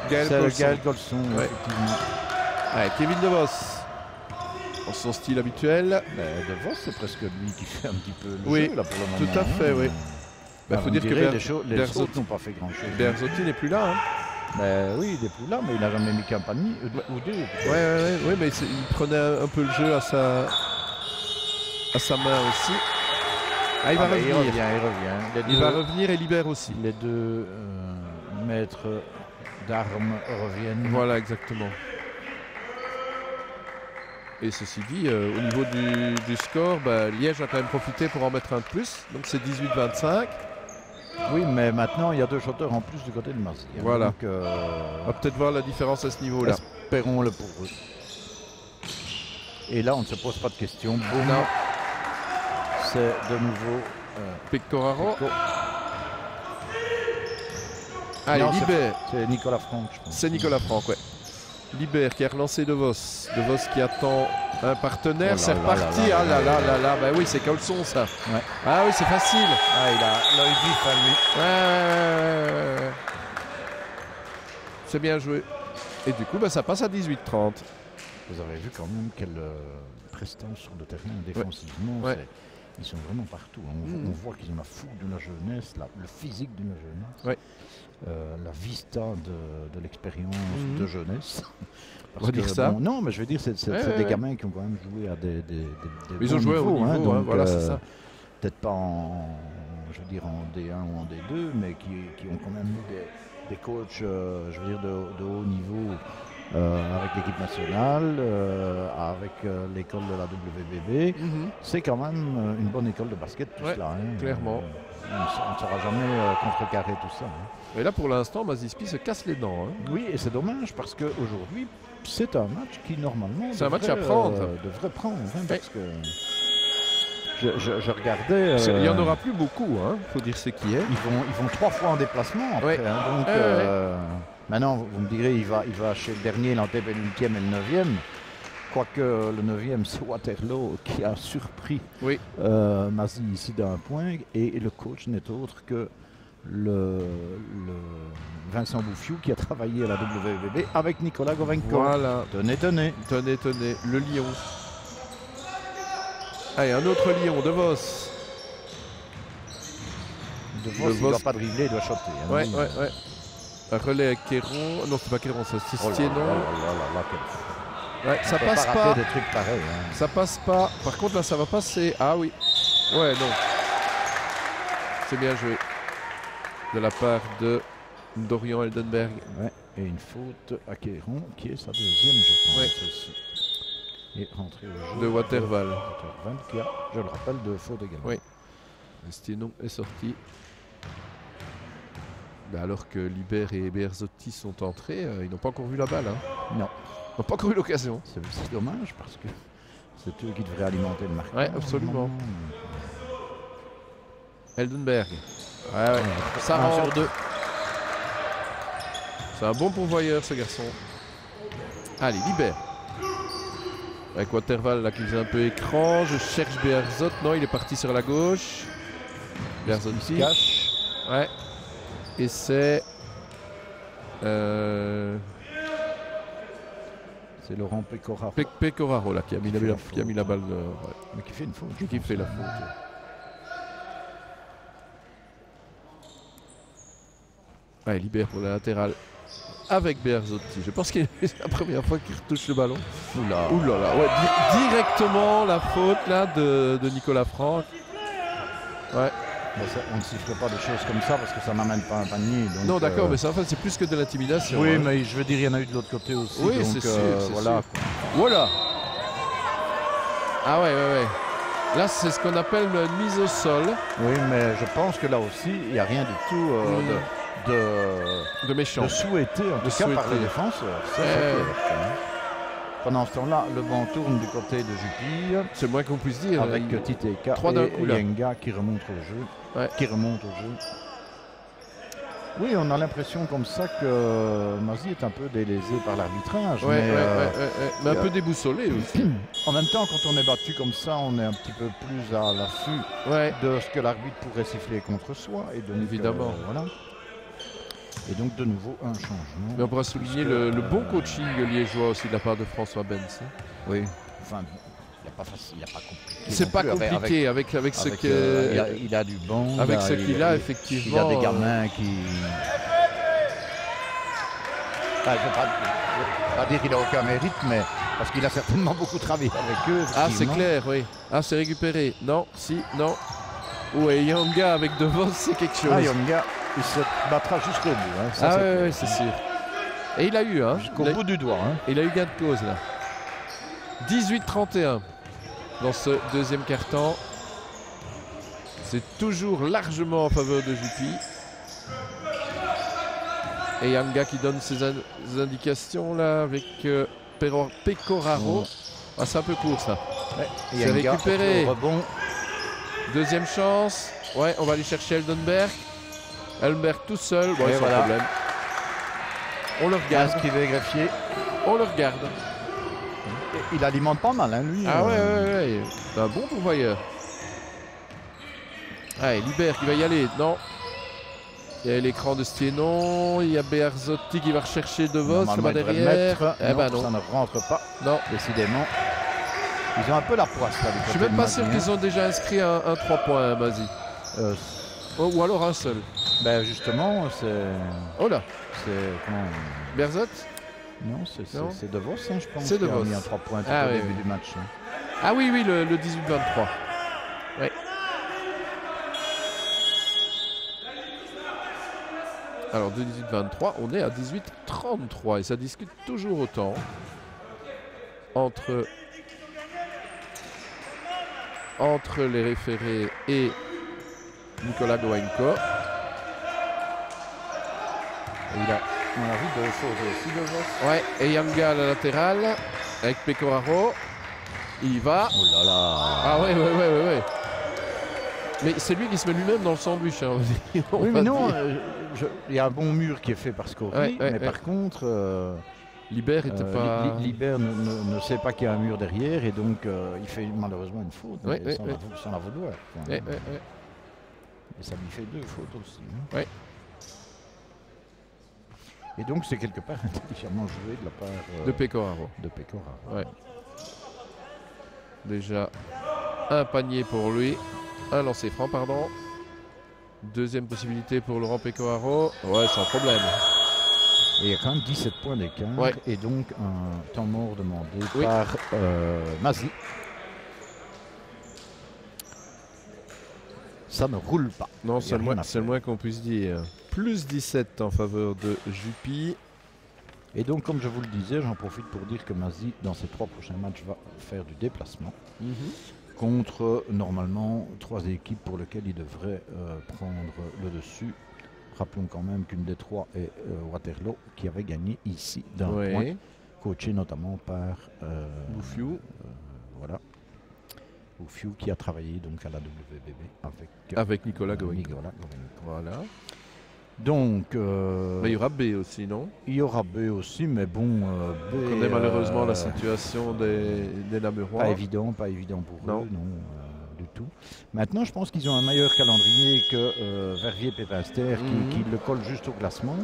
Speaker 2: C'est Gaël Colson,
Speaker 1: ouais.
Speaker 2: Effectivement.
Speaker 1: Ouais, Kevin DeVos. En son style habituel.
Speaker 2: DeVos, c'est presque lui qui fait un petit peu le
Speaker 1: oui,
Speaker 2: jeu là, pour le moment.
Speaker 1: Tout à fait, oui.
Speaker 2: Il faut dire que les autres n'ont pas fait grand-chose.
Speaker 1: Berzotti n'est plus là. Hein.
Speaker 2: Oui, il n'est plus là, mais il n'a jamais mis qu'un panier ou deux.
Speaker 1: Oui, mais il prenait un peu le jeu à sa main aussi. Ah, il va revenir.
Speaker 2: Il revient.
Speaker 1: Il va revenir et libère aussi.
Speaker 2: Les deux maîtres d'armes reviennent.
Speaker 1: Voilà, exactement. Et ceci dit, au niveau du score, Liège a quand même profité pour en mettre un de plus. Donc c'est 18-25.
Speaker 2: Oui, mais maintenant, il y a 2 shotters en plus du côté de Massy.
Speaker 1: Voilà.
Speaker 2: Donc,
Speaker 1: on va peut-être voir la différence à ce niveau-là.
Speaker 2: Espérons-le pour eux. Et là, on ne se pose pas de questions. Boum.
Speaker 1: Non.
Speaker 2: C'est de nouveau...
Speaker 1: Pecoraro. Allez, Libère.
Speaker 2: C'est Nicolas Franck, je pense.
Speaker 1: C'est Nicolas Franck, ouais. Libère qui a relancé DeVos. DeVos qui attend un partenaire. Oh là, c'est reparti. Ah là là là là. Bah oui, c'est Colson, ça.
Speaker 2: Ouais.
Speaker 1: Ah oui, c'est facile.
Speaker 2: Ah, il a l'œil vif à lui.
Speaker 1: Ouais. C'est bien joué. Et du coup, ça passe à 18-30.
Speaker 2: Vous avez vu quand même quelle prestance sur le terrain défensivement.
Speaker 1: Ouais.
Speaker 2: Ils sont vraiment partout. On voit qu'ils ont la fougue de la jeunesse, le physique de la jeunesse,
Speaker 1: ouais.
Speaker 2: La vista de l'expérience de jeunesse.
Speaker 1: On va dire ça.
Speaker 2: Bon, non, mais je veux dire, c'est des gamins qui ont quand même joué à des
Speaker 1: ils ont joué au niveau,
Speaker 2: donc,
Speaker 1: voilà, c'est ça.
Speaker 2: Peut-être pas en D1 ou en D2, mais qui ont quand même eu des coachs, je veux dire, de haut niveau. Avec l'équipe nationale, avec l'école de la WBB. C'est quand même une bonne école de basket, tout cela. Hein.
Speaker 1: Clairement.
Speaker 2: On ne saura jamais contrecarrer tout ça. Hein.
Speaker 1: Et là, pour l'instant, Mazispi se casse les dents. Hein.
Speaker 2: Oui, et c'est dommage parce qu'aujourd'hui, c'est un match qui, normalement,
Speaker 1: un match à prendre.
Speaker 2: Devrait prendre. Hein, parce que je regardais...
Speaker 1: il n'y en aura plus beaucoup, il faut dire ce qui est.
Speaker 2: Ils vont 3 fois en déplacement après.
Speaker 1: Ouais.
Speaker 2: Hein, donc... Maintenant, vous me direz, il va chez le dernier, l'antépénultième et le 9e. Quoique le 9e, c'est Waterloo qui a surpris Massy ici d'un point. Et le coach n'est autre que le Vincent Bouffiou qui a travaillé à la WBB avec Nicolas Govenko.
Speaker 1: Voilà.
Speaker 2: Tenez.
Speaker 1: Le Lion. Allez, un autre Lion, DeVos.
Speaker 2: DeVos, il ne doit pas dribbler, il doit shotter. Hein,
Speaker 1: ouais. Un relais avec Kéron. Non, c'est pas Kéron, c'est Stieno. Ouais, ça passe pas.
Speaker 2: Des trucs pareils, hein.
Speaker 1: Ça passe pas. Par contre, là, ça va passer. Ah oui. Ouais, non. C'est bien joué. De la part de Dorian Eldenberg.
Speaker 2: Ouais. Et une faute à Kéron, qui est sa deuxième, je pense.
Speaker 1: Ouais.
Speaker 2: Aussi. Et rentrée au jeu
Speaker 1: de Waterval.
Speaker 2: Qui a, je le rappelle, de faute également.
Speaker 1: Oui. Stieno est sorti. Alors que Libert et Berzotti sont entrés, ils n'ont pas encore vu la balle. Hein.
Speaker 2: Non.
Speaker 1: Ils n'ont pas encore eu l'occasion.
Speaker 2: C'est dommage parce que c'est eux qui devraient alimenter le marquage.
Speaker 1: Oui, absolument. Eldenberg. Ouais. Ça rentre. Sur 2. C'est un bon pourvoyeur, ce garçon. Allez, Libert. Avec Waterval là qui faisait un peu écran. Je cherche Berzot. Non, il est parti sur la gauche. Berzotti.
Speaker 2: Il se cache.
Speaker 1: Ouais. Et c'est
Speaker 2: Laurent Pecoraro.
Speaker 1: Pecoraro là qui a mis la balle.
Speaker 2: Mais qui fait une faute.
Speaker 1: Qui fait la faute. Ouais, Libère pour la latérale avec Berzotti. Je pense que c'est la première fois qu'il retouche le ballon. Oula. Ouais, directement la faute là de Nicolas Franck. Ouais.
Speaker 2: On ne siffle pas des choses comme ça parce que ça n'amène pas un panier. Donc
Speaker 1: non, d'accord, mais ça, en fait, c'est plus que de l'intimidation.
Speaker 2: Oui, mais je veux dire, il y en a eu de l'autre côté aussi.
Speaker 1: Oui,
Speaker 2: donc,
Speaker 1: c'est sûr.
Speaker 2: Voilà.
Speaker 1: Voilà. Ah ouais. Là, c'est ce qu'on appelle une mise au sol.
Speaker 2: Oui, mais je pense que là aussi, il n'y a rien du tout
Speaker 1: de méchant.
Speaker 2: De souhaiter, en tout cas par les défenseurs. Pendant ce temps-là, le banc tourne du côté de Jupille.
Speaker 1: C'est le moins qu'on puisse dire.
Speaker 2: Avec Titeka et Yenga qui remonte au jeu.
Speaker 1: Ouais.
Speaker 2: Oui, on a l'impression comme ça que Mazi est un peu délaisé par l'arbitrage.
Speaker 1: Mais un peu déboussolé aussi.
Speaker 2: En même temps, quand on est battu comme ça, on est un petit peu plus à l'affût de ce que l'arbitre pourrait siffler contre soi. Et donc,
Speaker 1: évidemment.
Speaker 2: Voilà. Et donc de nouveau un changement.
Speaker 1: Mais on pourra souligner le bon coaching liégeois aussi de la part de François Benz.
Speaker 2: Oui, enfin, il n'y a pas facile, il n'y a pas compliqué.
Speaker 1: C'est pas compliqué avec ce que...
Speaker 2: il a du bon.
Speaker 1: Avec ce qu'il a, effectivement.
Speaker 2: Il a des gamins qui... Enfin, je ne vais pas dire qu'il n'a aucun mérite, mais parce qu'il a certainement beaucoup travaillé avec eux.
Speaker 1: Ah, c'est clair, oui. Ah, c'est récupéré. Non, non. Ouais, Yanga avec devant, c'est quelque chose.
Speaker 2: Ah, Yanga, il se battra jusqu'au bout. Hein.
Speaker 1: Ça, oui, c'est sûr. Et il a eu, hein.
Speaker 2: Jusqu'au bout du doigt. Hein.
Speaker 1: Il a eu gain de cause, là. 18-31 dans ce deuxième quart-temps. C'est toujours largement en faveur de Juppy. Et Yanga qui donne ses indications, là, avec Pecoraro. Ah, c'est un peu court, ça.
Speaker 2: Ouais.
Speaker 1: C'est récupéré. Deuxième chance. Ouais, on va aller chercher Eldenberg. Eldenberg tout seul. Bon, sans problème. On le regarde.
Speaker 2: Inscrivé greffier.
Speaker 1: On le regarde.
Speaker 2: Il alimente pas mal, hein, lui.
Speaker 1: Ah ouais. C'est un bon pourvoyeur. Allez, Libert qui va y aller. Non. Il y a l'écran de Stienon. Il y a Bearzotti qui va rechercher De Vos. Ça va derrière.
Speaker 2: Non, ça ne rentre pas.
Speaker 1: Non.
Speaker 2: Décidément. Ils ont un peu la poisse là.
Speaker 1: Je suis même pas sûr qu'ils ont déjà inscrit un 3 points, Mazi. Ou alors un seul.
Speaker 2: Ben justement, c'est.
Speaker 1: Oh là.
Speaker 2: C'est comment
Speaker 1: Berzot.
Speaker 2: Non, c'est De Vos, hein, je pense.
Speaker 1: C'est De Vos.
Speaker 2: Il a mis un 3 points au début du match. Hein.
Speaker 1: Ah oui, le 18-23. Oui. Alors de 18-23, on est à 18-33 et ça discute toujours autant entre les référés et Nicolas Goenko.
Speaker 2: On a vu deux choses aussi De Vos.
Speaker 1: Ouais, et Yanga à la latérale avec Pecoraro. Il va.
Speaker 2: Oh là là.
Speaker 1: Ah ouais. Mais c'est lui qui se met lui-même dans le sandwich. Hein,
Speaker 2: oui, mais non, il y a un bon mur qui est fait par Scori, mais par contre...
Speaker 1: Libert était pas...
Speaker 2: Libert ne sait pas qu'il y a un mur derrière et donc il fait malheureusement une faute sans la vouloir. Et ça lui fait deux fautes aussi. Hein.
Speaker 1: Ouais.
Speaker 2: Et donc c'est quelque part intelligemment joué de la part
Speaker 1: de Pecoraro. Ouais. Déjà un panier pour lui. Un lancer franc, pardon. Deuxième possibilité pour Laurent Pecoraro. Ouais, sans problème.
Speaker 2: Et il y a quand même 17 points d'écart.
Speaker 1: Ouais.
Speaker 2: Et donc un temps mort demandé par Mazi. Ça ne roule pas.
Speaker 1: Non, c'est le moins qu'on puisse dire. Plus 17 en faveur de Juppy.
Speaker 2: Et donc, comme je vous le disais, j'en profite pour dire que Mazi, dans ses 3 prochains matchs, va faire du déplacement. Contre, normalement, 3 équipes pour lesquelles il devrait prendre le dessus. Rappelons quand même qu'une des 3 est Waterloo, qui avait gagné ici d'un point, coaché notamment par
Speaker 1: Bouffiou.
Speaker 2: Voilà. Bouffiou qui a travaillé donc à la WBB
Speaker 1: avec Nicolas Goenko. Voilà. Donc, il y aura B aussi, non?
Speaker 2: Il y aura B aussi, mais bon, B.
Speaker 1: On connaît malheureusement la situation des Namurois.
Speaker 2: Pas évident pour eux, non, du tout. Maintenant, je pense qu'ils ont un meilleur calendrier que Verviers-Pépinster, qui le colle juste au classement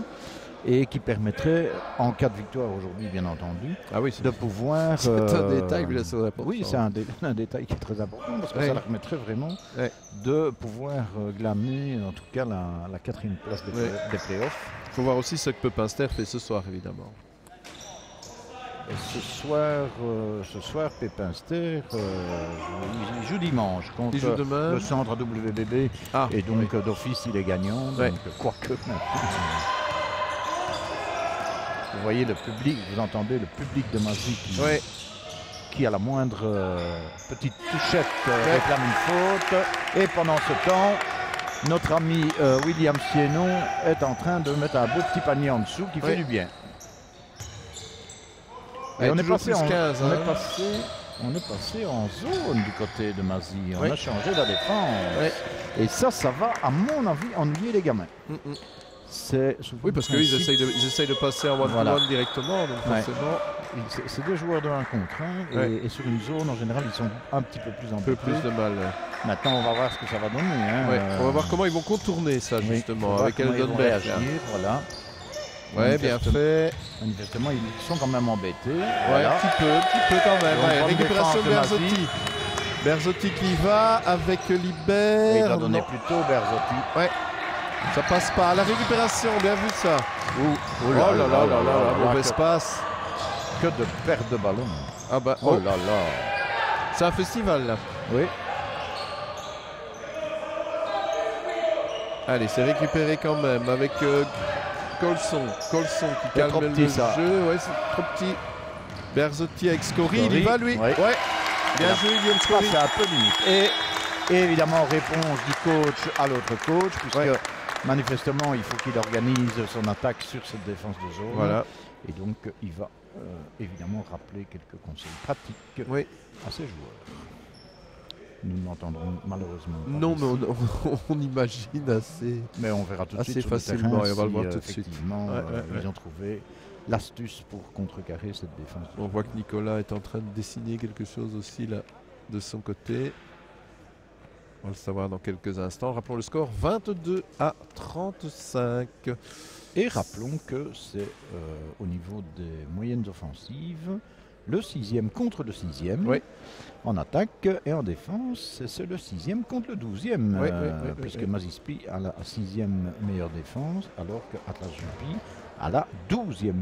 Speaker 2: et qui permettrait, en cas de victoire aujourd'hui, bien entendu, de pouvoir...
Speaker 1: C'est un détail, mais c'est important.
Speaker 2: Oui, c'est un détail qui est très important, parce que ça leur permettrait vraiment de pouvoir glaner, en tout cas, la 4e place des playoffs.
Speaker 1: Il faut voir aussi ce que Pépinster fait ce soir, évidemment.
Speaker 2: Et ce soir, Pépinster, il joue dimanche contre le centre WBB, et donc d'office, il est gagnant, donc quoique... Vous voyez le public, vous entendez le public de Mazi qui, à la moindre petite touchette, réclame une faute. Et pendant ce temps, notre ami William Sienon est en train de mettre un beau petit panier en dessous qui fait du bien. Et on est passé en 15, on est passé en zone du côté de Mazy. On a changé la défense. Et ça va, à mon avis, ennuyer les gamins.
Speaker 1: Oui, parce qu'ils essayent de passer en one-to-one directement. Donc forcément...
Speaker 2: C'est deux joueurs de 1 contre 1. Et sur une zone, en général, ils sont un petit peu plus embêtés.
Speaker 1: Un peu plus de mal.
Speaker 2: Maintenant, on va voir ce que ça va donner.
Speaker 1: On va voir comment ils vont contourner ça, justement, avec Eldonberg.
Speaker 2: Voilà.
Speaker 1: Ouais, bien fait.
Speaker 2: Manifestement, ils sont quand même embêtés.
Speaker 1: Ouais, un petit peu quand même. Récupération de Berzotti. Berzotti qui va avec Libert.
Speaker 2: Il va donner plutôt Berzotti.
Speaker 1: Ouais. Ça passe pas. La récupération, bien vu ça.
Speaker 2: Oh là là,
Speaker 1: mauvaise passe.
Speaker 2: Que de perte de ballon.
Speaker 1: Ah bah,
Speaker 2: oh là là.
Speaker 1: C'est un festival là.
Speaker 2: Oui.
Speaker 1: Allez, c'est récupéré quand même avec Colson qui calme le jeu. Ouais, c'est trop petit. Berzotti avec Scori. Il y va lui. Ouais. Bien joué, Guillaume Scori.
Speaker 2: C'est un peu limite. Et évidemment, réponse du coach à l'autre coach, puisque manifestement, il faut qu'il organise son attaque sur cette défense de zone.
Speaker 1: Voilà.
Speaker 2: Et donc, il va évidemment rappeler quelques conseils pratiques à ses joueurs. Nous n'entendrons malheureusement pas.
Speaker 1: Non, mais on imagine assez.
Speaker 2: Mais on verra tout de suite
Speaker 1: assez facilement.
Speaker 2: Terrain,
Speaker 1: et on va le voir tout de suite.
Speaker 2: Ils ont trouvé l'astuce pour contrecarrer cette défense.
Speaker 1: On voit que Nicolas est en train de dessiner quelque chose aussi là de son côté. On va le savoir dans quelques instants. Rappelons le score 22-35.
Speaker 2: Et rappelons que c'est au niveau des moyennes offensives, le 6e contre le 6e. En attaque et en défense, c'est le 6e contre le 12e. Puisque Mazispy a la 6e meilleure défense, alors que Atlas Juppy a la 12e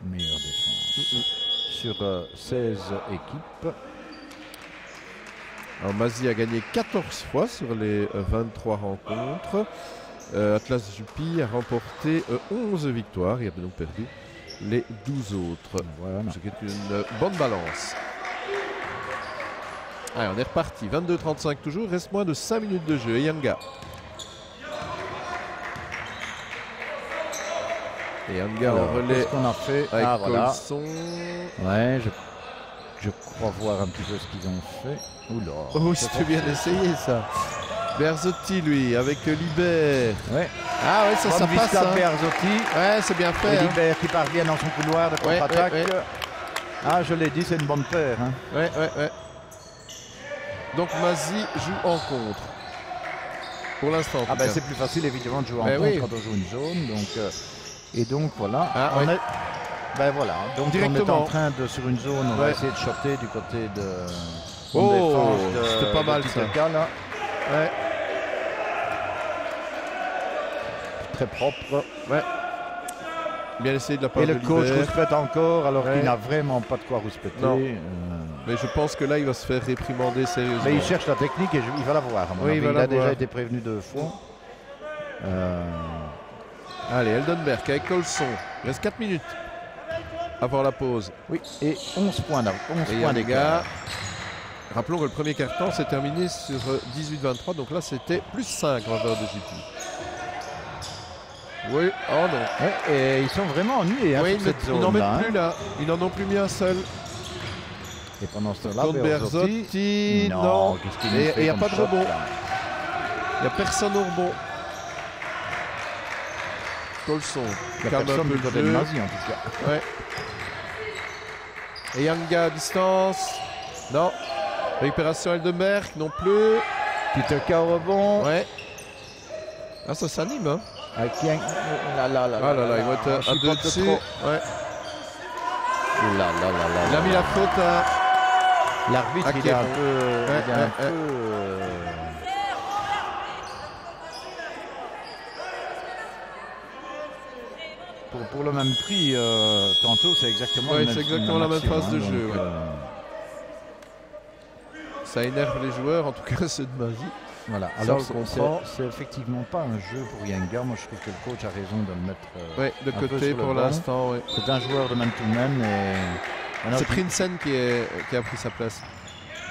Speaker 2: meilleure défense. Sur 16 équipes.
Speaker 1: Alors Mazy a gagné 14 fois sur les 23 rencontres. Atlas Juppy a remporté 11 victoires et a donc perdu les 12 autres. Voilà. Ce qui est une bonne balance. Allez, on est reparti. 22-35 toujours. Il reste moins de 5 minutes de jeu. Et Yanga. Et Yanga en relais.
Speaker 2: Qu'est-ce qu'on a fait
Speaker 1: avec Colson.
Speaker 2: Ouais, je crois voir un petit peu ce qu'ils ont fait. Oula.
Speaker 1: Oh, c'était bien essayé ça. Berzotti lui avec Libert. Ah ouais, ça passe.
Speaker 2: Berzotti.
Speaker 1: Ouais, c'est bien fait.
Speaker 2: Et Libert qui parvient dans son couloir de contre-attaque. Ah, je l'ai dit, c'est une bonne paire.
Speaker 1: Ouais. Donc Mazy joue en contre. Pour l'instant.
Speaker 2: Ah ben c'est plus facile évidemment de jouer en contre quand on joue une zone. Donc, et donc voilà. Ben voilà. Donc on est en train de sur une zone, on va essayer de shotter du côté de.
Speaker 1: C'était pas mal ça.
Speaker 2: Là. Très propre.
Speaker 1: Bien essayé de la part de Libert.
Speaker 2: Et le coach rouspète encore alors qu'il n'a vraiment pas de quoi rouspéter.
Speaker 1: Mais je pense que là il va se faire réprimander sérieusement.
Speaker 2: Mais il cherche la technique et il va la voir. Il a déjà été prévenu 2 fois.
Speaker 1: Allez, Eldonberg avec Colson. Il reste 4 minutes avant la pause.
Speaker 2: Oui, et 11 points
Speaker 1: d'écart. Rappelons que le premier quart-temps s'est terminé sur 18-23, donc là c'était plus 5 en faveur de JP. Oui, oh non.
Speaker 2: Et ils sont vraiment ennuyés sur cette zone.
Speaker 1: Ils n'en mettent plus là, ils n'en ont plus mis un seul.
Speaker 2: Et pendant ce temps-là,
Speaker 1: Berzotti, non. Et il n'y a pas de rebond. Il n'y a personne au rebond. Colson.
Speaker 2: Il n'y a personne du côté de Mazy en tout cas.
Speaker 1: Et Yanga à distance. Non. Récupération Eldonberg non plus.
Speaker 2: Peter K au rebond.
Speaker 1: Ah, ça s'anime hein.
Speaker 2: Ah là là,
Speaker 1: il va être un peu dessus.
Speaker 2: Il
Speaker 1: a mis la faute à
Speaker 2: l'arbitre. Il est un peu. Pour le même prix, tantôt c'est exactement
Speaker 1: la même phase de jeu. Ça énerve les joueurs, en tout cas ceux de Mazy.
Speaker 2: Voilà, alors c'est effectivement pas un jeu pour Yanga. Moi je trouve que le coach a raison de le mettre
Speaker 1: de côté pour l'instant.
Speaker 2: C'est un joueur de man-to-man et
Speaker 1: C'est Prinsen qui a pris sa place.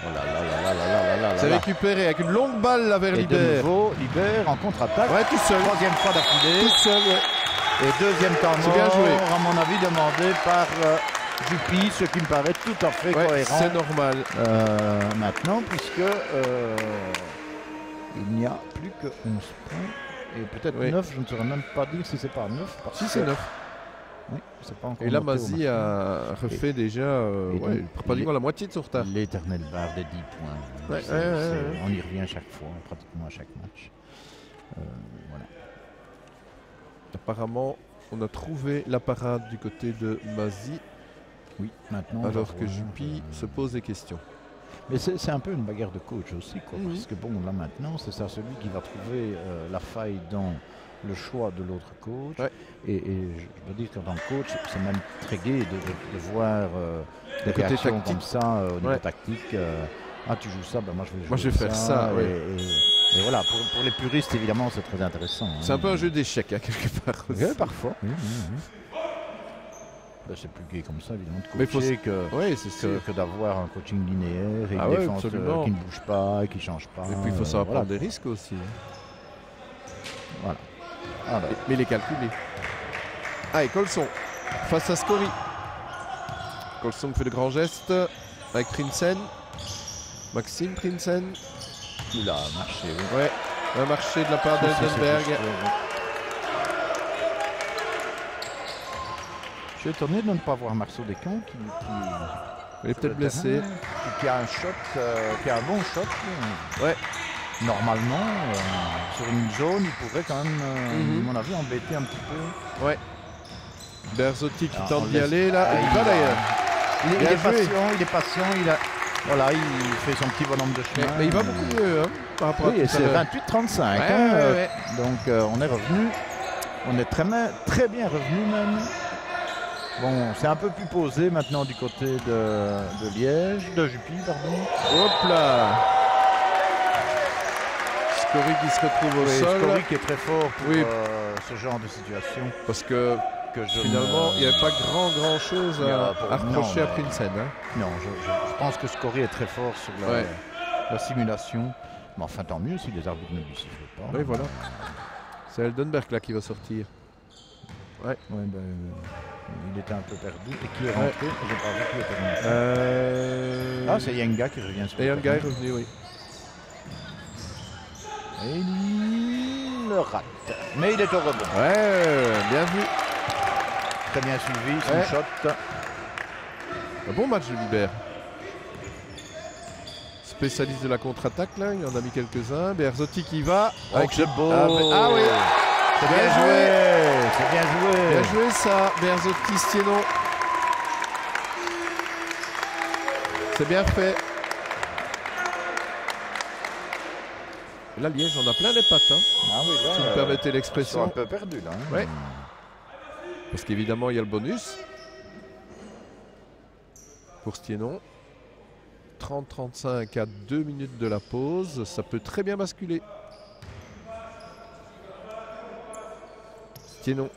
Speaker 2: Oh là là là là là là là.
Speaker 1: C'est récupéré avec une longue balle là vers Libert.
Speaker 2: De nouveau, Libert en contre-attaque.
Speaker 1: Ouais, tout seul.
Speaker 2: Troisième fois d'affilée.
Speaker 1: Tout seul, ouais.
Speaker 2: Et deuxième temps mort,
Speaker 1: bien joué.
Speaker 2: à mon avis, demandé par Juppy, ce qui me paraît tout à fait cohérent.
Speaker 1: C'est normal.
Speaker 2: Maintenant, puisque il n'y a plus que 11 points. Et peut-être 9, je ne saurais même pas dire si c'est pas 9.
Speaker 1: Si c'est 9.
Speaker 2: Oui, c'est pas encore.
Speaker 1: Et là, Mazi a refait déjà pratiquement la moitié de son retard.
Speaker 2: L'éternelle barre des 10 points. On y revient chaque fois, pratiquement à chaque match. Voilà.
Speaker 1: Apparemment, on a trouvé la parade du côté de Mazi.
Speaker 2: Oui, maintenant.
Speaker 1: Alors que Juppy se pose des questions.
Speaker 2: Mais c'est un peu une bagarre de coach aussi, quoi, parce que bon, là maintenant, c'est ça celui qui va trouver la faille dans le choix de l'autre coach. Ouais. Et je dois dire qu'en tant que coach, c'est même très gai de voir des réactions tactique. Comme ça au niveau tactique. Ah, tu joues ça, ben moi je vais faire ça. Et voilà, pour les puristes, évidemment, c'est très intéressant.
Speaker 1: C'est un peu un jeu d'échecs, hein, quelque part.
Speaker 2: Oui, parfois. Ben, c'est plus gai comme ça, évidemment, de coacher que d'avoir un coaching linéaire et une défense qui ne bouge pas, qui ne change pas.
Speaker 1: Et puis il faut savoir prendre des risques aussi.
Speaker 2: Voilà.
Speaker 1: Mais les calculer. Ah, et Colson face à Scori. Colson fait le grand geste avec Prinsen. Maxime Prinsen.
Speaker 2: Il a marché. Oui.
Speaker 1: Ouais, un marché de la part d'Eldenberg.
Speaker 2: Je suis étonné de ne pas voir Marceau Descamps qui
Speaker 1: il est peut-être blessé.
Speaker 2: Qui a un shot, qui a un bon shot.
Speaker 1: Ouais.
Speaker 2: Normalement, sur une zone, il pourrait quand même, à mon avis, embêter un petit peu.
Speaker 1: Ouais. Berzotti qui tente d'y aller là. Il va d'ailleurs.
Speaker 2: Il est patient. Voilà, il fait son petit bonhomme de chemin.
Speaker 1: Mais il va beaucoup mieux par rapport à
Speaker 2: c'est 28-35. Donc on est revenu. On est très bien revenu même. Bon, c'est un peu plus posé maintenant du côté de Liège, de Juppy, pardon.
Speaker 1: Hop là. Scori qui se retrouve au sol.
Speaker 2: Scori qui est très fort pour ce genre de situation.
Speaker 1: Parce que finalement, il n'y avait pas grand chose à reprocher à Prinsen.
Speaker 2: Non, je pense que Scori est très fort sur la simulation. Mais enfin, tant mieux si les arbitres ne lui sifflent pas.
Speaker 1: Oui, voilà. C'est Eldenberg là qui va sortir. Ouais.
Speaker 2: Il était un peu perdu. Et qui est rentré? J'ai pas vu qui était rentré. C'est Yenga qui revient sur le terrain.
Speaker 1: Yenga est revenu, oui.
Speaker 2: Et il le rate. Mais il est au rebond.
Speaker 1: Ouais, bien vu.
Speaker 2: Très bien suivi, son shot.
Speaker 1: Un bon match de Libert. Spécialiste de la contre-attaque, là, il en a mis quelques-uns. Berzotti qui va.
Speaker 2: C'est beau.
Speaker 1: Ah oui.
Speaker 2: C'est bien joué. C'est bien joué.
Speaker 1: Bien joué ça, Berzotti, Stieno. C'est bien fait. Et là, Liège, on a plein les pattes.
Speaker 2: Ah oui, là,
Speaker 1: si vous me permettez l'expression.
Speaker 2: Ils sont un peu perdus là.
Speaker 1: Ouais. Parce qu'évidemment, il y a le bonus. Pour Stieno. 30-35 à 2 minutes de la pause. Ça peut très bien basculer. Stieno.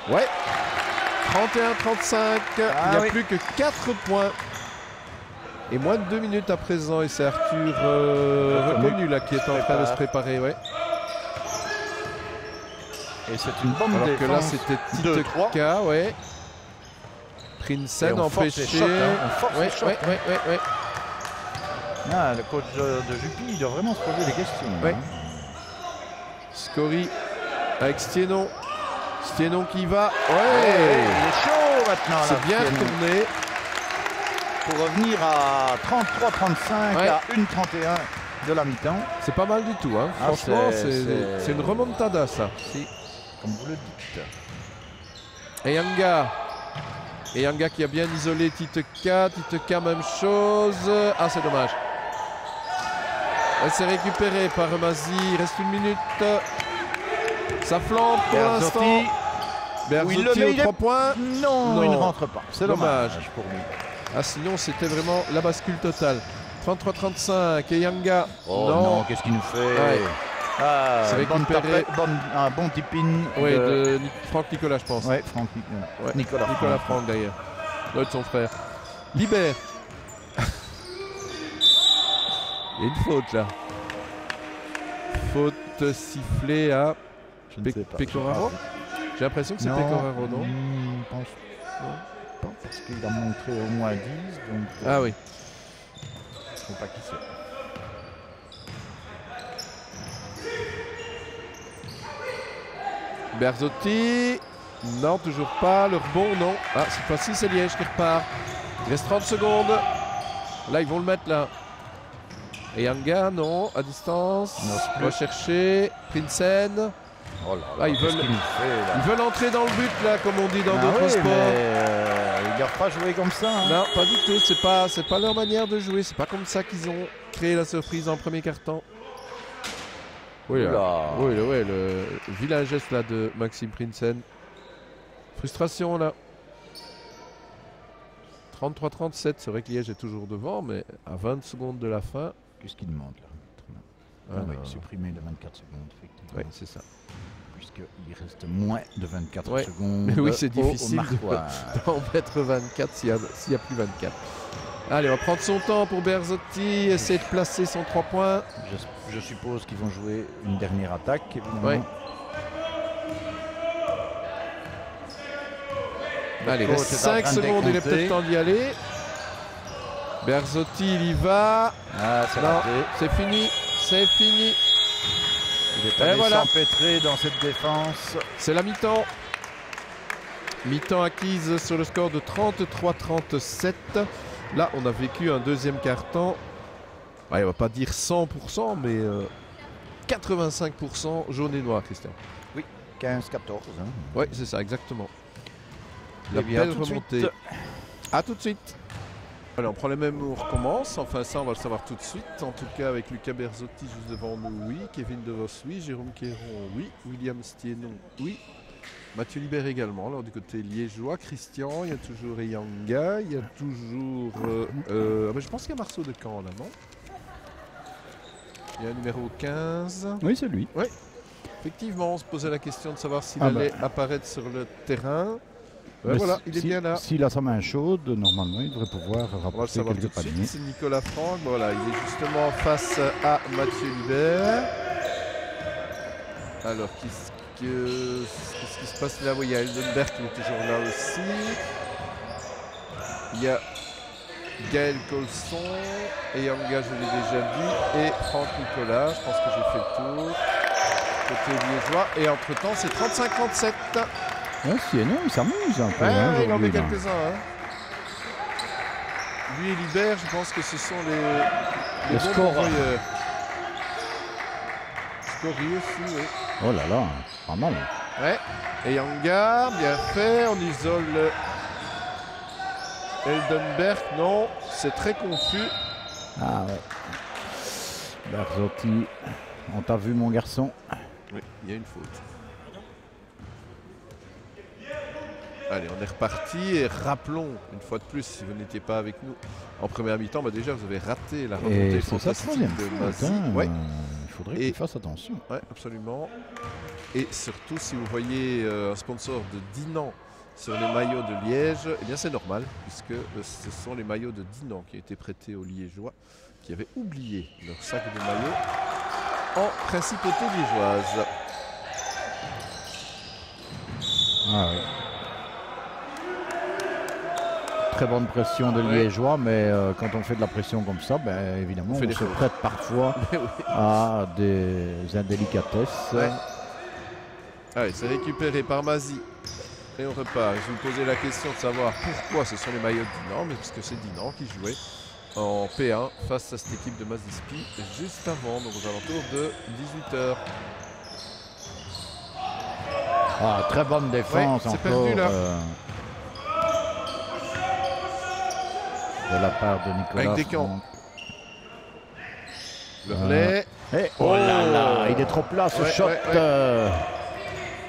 Speaker 1: Ouais. 31-35. Il n'y a plus que 4 points. Et moins de 2 minutes à présent. Et c'est Arthur Reconnu là qui est en train de se préparer. Ouais.
Speaker 2: Et c'est une bonne défense.
Speaker 1: Alors que là c'était Titeka, ouais. Prinsen empêché.
Speaker 2: Ah, le coach de Juppy, il doit vraiment se poser des questions.
Speaker 1: Ouais. Scori avec Stieno. Stieno qui va. Ouais.
Speaker 2: Il est chaud maintenant.
Speaker 1: C'est bien retourné.
Speaker 2: Pour revenir à 33-35 à 1-31 de la mi-temps.
Speaker 1: C'est pas mal du tout. Hein. Franchement, c'est une remontada ça.
Speaker 2: Si, comme vous le dites.
Speaker 1: Et Yanga qui a bien isolé Titeka. Titeka, même chose. Ah, c'est dommage. Elle s'est récupérée par Mazi. Il reste 1 minute. Ça flambe pour l'instant. Berzotti aux 3 points.
Speaker 2: Non, il ne rentre pas. C'est dommage pour lui.
Speaker 1: Ah, sinon, c'était vraiment la bascule totale. 33-35 et Yanga.
Speaker 2: Oh non, qu'est-ce qu'il nous fait?
Speaker 1: C'est récupéré.
Speaker 2: Un bon tip-in.
Speaker 1: Oui, de Franck Nicolas, je pense.
Speaker 2: Oui, Franck Nicolas.
Speaker 1: Ouais. Nicolas Franck, d'ailleurs. L'autre, son frère. Libère. Il y a une faute, là. Faute sifflée à Pecoraro. J'ai l'impression que c'est Pecoraro, non?
Speaker 2: Je pense pas, parce qu'il a montré au moins 10. Donc,
Speaker 1: ah oui.
Speaker 2: Je ne sais pas qui c'est.
Speaker 1: Berzotti. Non, toujours pas. Le rebond, non. Ah, cette fois-ci, c'est Liège qui repart. Il reste 30 secondes. Là, ils vont le mettre, là. Et Yanga, non, à distance. On va chercher Prinsen.
Speaker 2: Oh là là,
Speaker 1: ils veulent entrer dans le but, là, comme on dit dans d'autres sports.
Speaker 2: Ils ne doivent pas jouer comme ça. Hein.
Speaker 1: Non, pas du tout. C'est pas leur manière de jouer. C'est pas comme ça qu'ils ont créé la surprise en premier quart-temps. Oui, le vilain geste là de Maxime Prinsen. Frustration là. 33-37, c'est vrai que Liège est toujours devant, mais à 20 secondes de la fin.
Speaker 2: Qu'est-ce qu'il demande là? Supprimer les 24 secondes, effectivement.
Speaker 1: Oui, c'est ça.
Speaker 2: Puisqu'il reste moins de 24 secondes.
Speaker 1: Mais oui, c'est difficile d'en mettre 24 s'il n'y a plus 24. Allez, on va prendre son temps pour Berzotti, essayer de placer son 3 points.
Speaker 2: Je suppose qu'ils vont jouer une dernière attaque, évidemment.
Speaker 1: Ouais. Allez, il reste 5 secondes, il est peut-être temps d'y aller. Berzotti, il y va.
Speaker 2: Ah,
Speaker 1: c'est fini. C'est fini.
Speaker 2: Il est allé s'empêtrer dans cette défense.
Speaker 1: C'est la mi-temps. Mi-temps acquise sur le score de 33-37. Là, on a vécu un deuxième quart-temps. On ne va pas dire 100%, mais 85% jaune et noir, Christian.
Speaker 2: Oui, 15-14. Hein.
Speaker 1: Oui, c'est ça, exactement. La belle remontée. A tout de suite. Allez, on prend les mêmes, on recommence. Enfin, ça, on va le savoir tout de suite. En tout cas, avec Lucas Berzotti juste devant nous, oui. Kevin DeVos, oui. Jérôme Quéron, oui. William Stienon, oui. Mathieu Libert également. Alors, du côté liégeois, Christian, il y a toujours Eyanga, il y a toujours... mais je pense qu'il y a Marceau de Caen, là, non? Il y a un numéro 15.
Speaker 2: Oui, c'est lui.
Speaker 1: Oui. Effectivement, on se posait la question de savoir s'il allait apparaître sur le terrain. Voilà, il est bien là.
Speaker 2: S'il a sa main chaude, normalement, il devrait pouvoir rapporter quelques paniers.
Speaker 1: C'est Nicolas Franck. Voilà, il est justement face à Mathieu Libert. Alors, qu'est-ce qui se passe là? Oui, il y a Eldenberg qui est toujours là aussi. Il y a Gaël Colson, Eyanga, je l'ai déjà dit, et Franck Nicolas. Je pense que j'ai fait le tour. Côté liégeois. Et entre-temps, c'est 35-37.
Speaker 2: Sinon, il s'amuse un peu.
Speaker 1: Il en met quelques-uns. Hein. Lui et Libert, je pense que ce sont les bons pourvoyeurs. Scorie aussi, oui.
Speaker 2: Oh là là, pas mal.
Speaker 1: Ouais. Et Yanga, bien fait. On isole Eldenberg. Non, c'est très confus.
Speaker 2: Ah ouais. Berzotti, on t'a vu, mon garçon.
Speaker 1: Oui, il y a une faute. Allez, on est reparti et rappelons une fois de plus, si vous n'étiez pas avec nous en première mi-temps, déjà vous avez raté la remontée fantastique de Mazy.
Speaker 2: Il faudrait qu'il fasse attention.
Speaker 1: Oui, absolument. Et surtout, si vous voyez un sponsor de Dinan sur les maillots de Liège, eh bien c'est normal, puisque ce sont les maillots de Dinan qui ont été prêtés aux Liégeois, qui avaient oublié leur sac de maillots en principauté liégeoise.
Speaker 2: Ah oui. Très bonne pression de Liégeois, mais quand on fait de la pression comme ça, évidemment, on se prête parfois à des indélicatesses. Ouais.
Speaker 1: Allez, c'est récupéré par Mazy. Et on repart. Je vous posais la question de savoir pourquoi ce sont les maillots de Dinan, mais parce que c'est Dinan qui jouait en P1 face à cette équipe de Mazispi juste avant, donc aux alentours de 18h.
Speaker 2: Ah, très bonne défense encore.
Speaker 1: Perdu, là.
Speaker 2: De la part de Nicolas.
Speaker 1: Avec Descamps. Le relais.
Speaker 2: Oh là là, il est trop plat ce shot.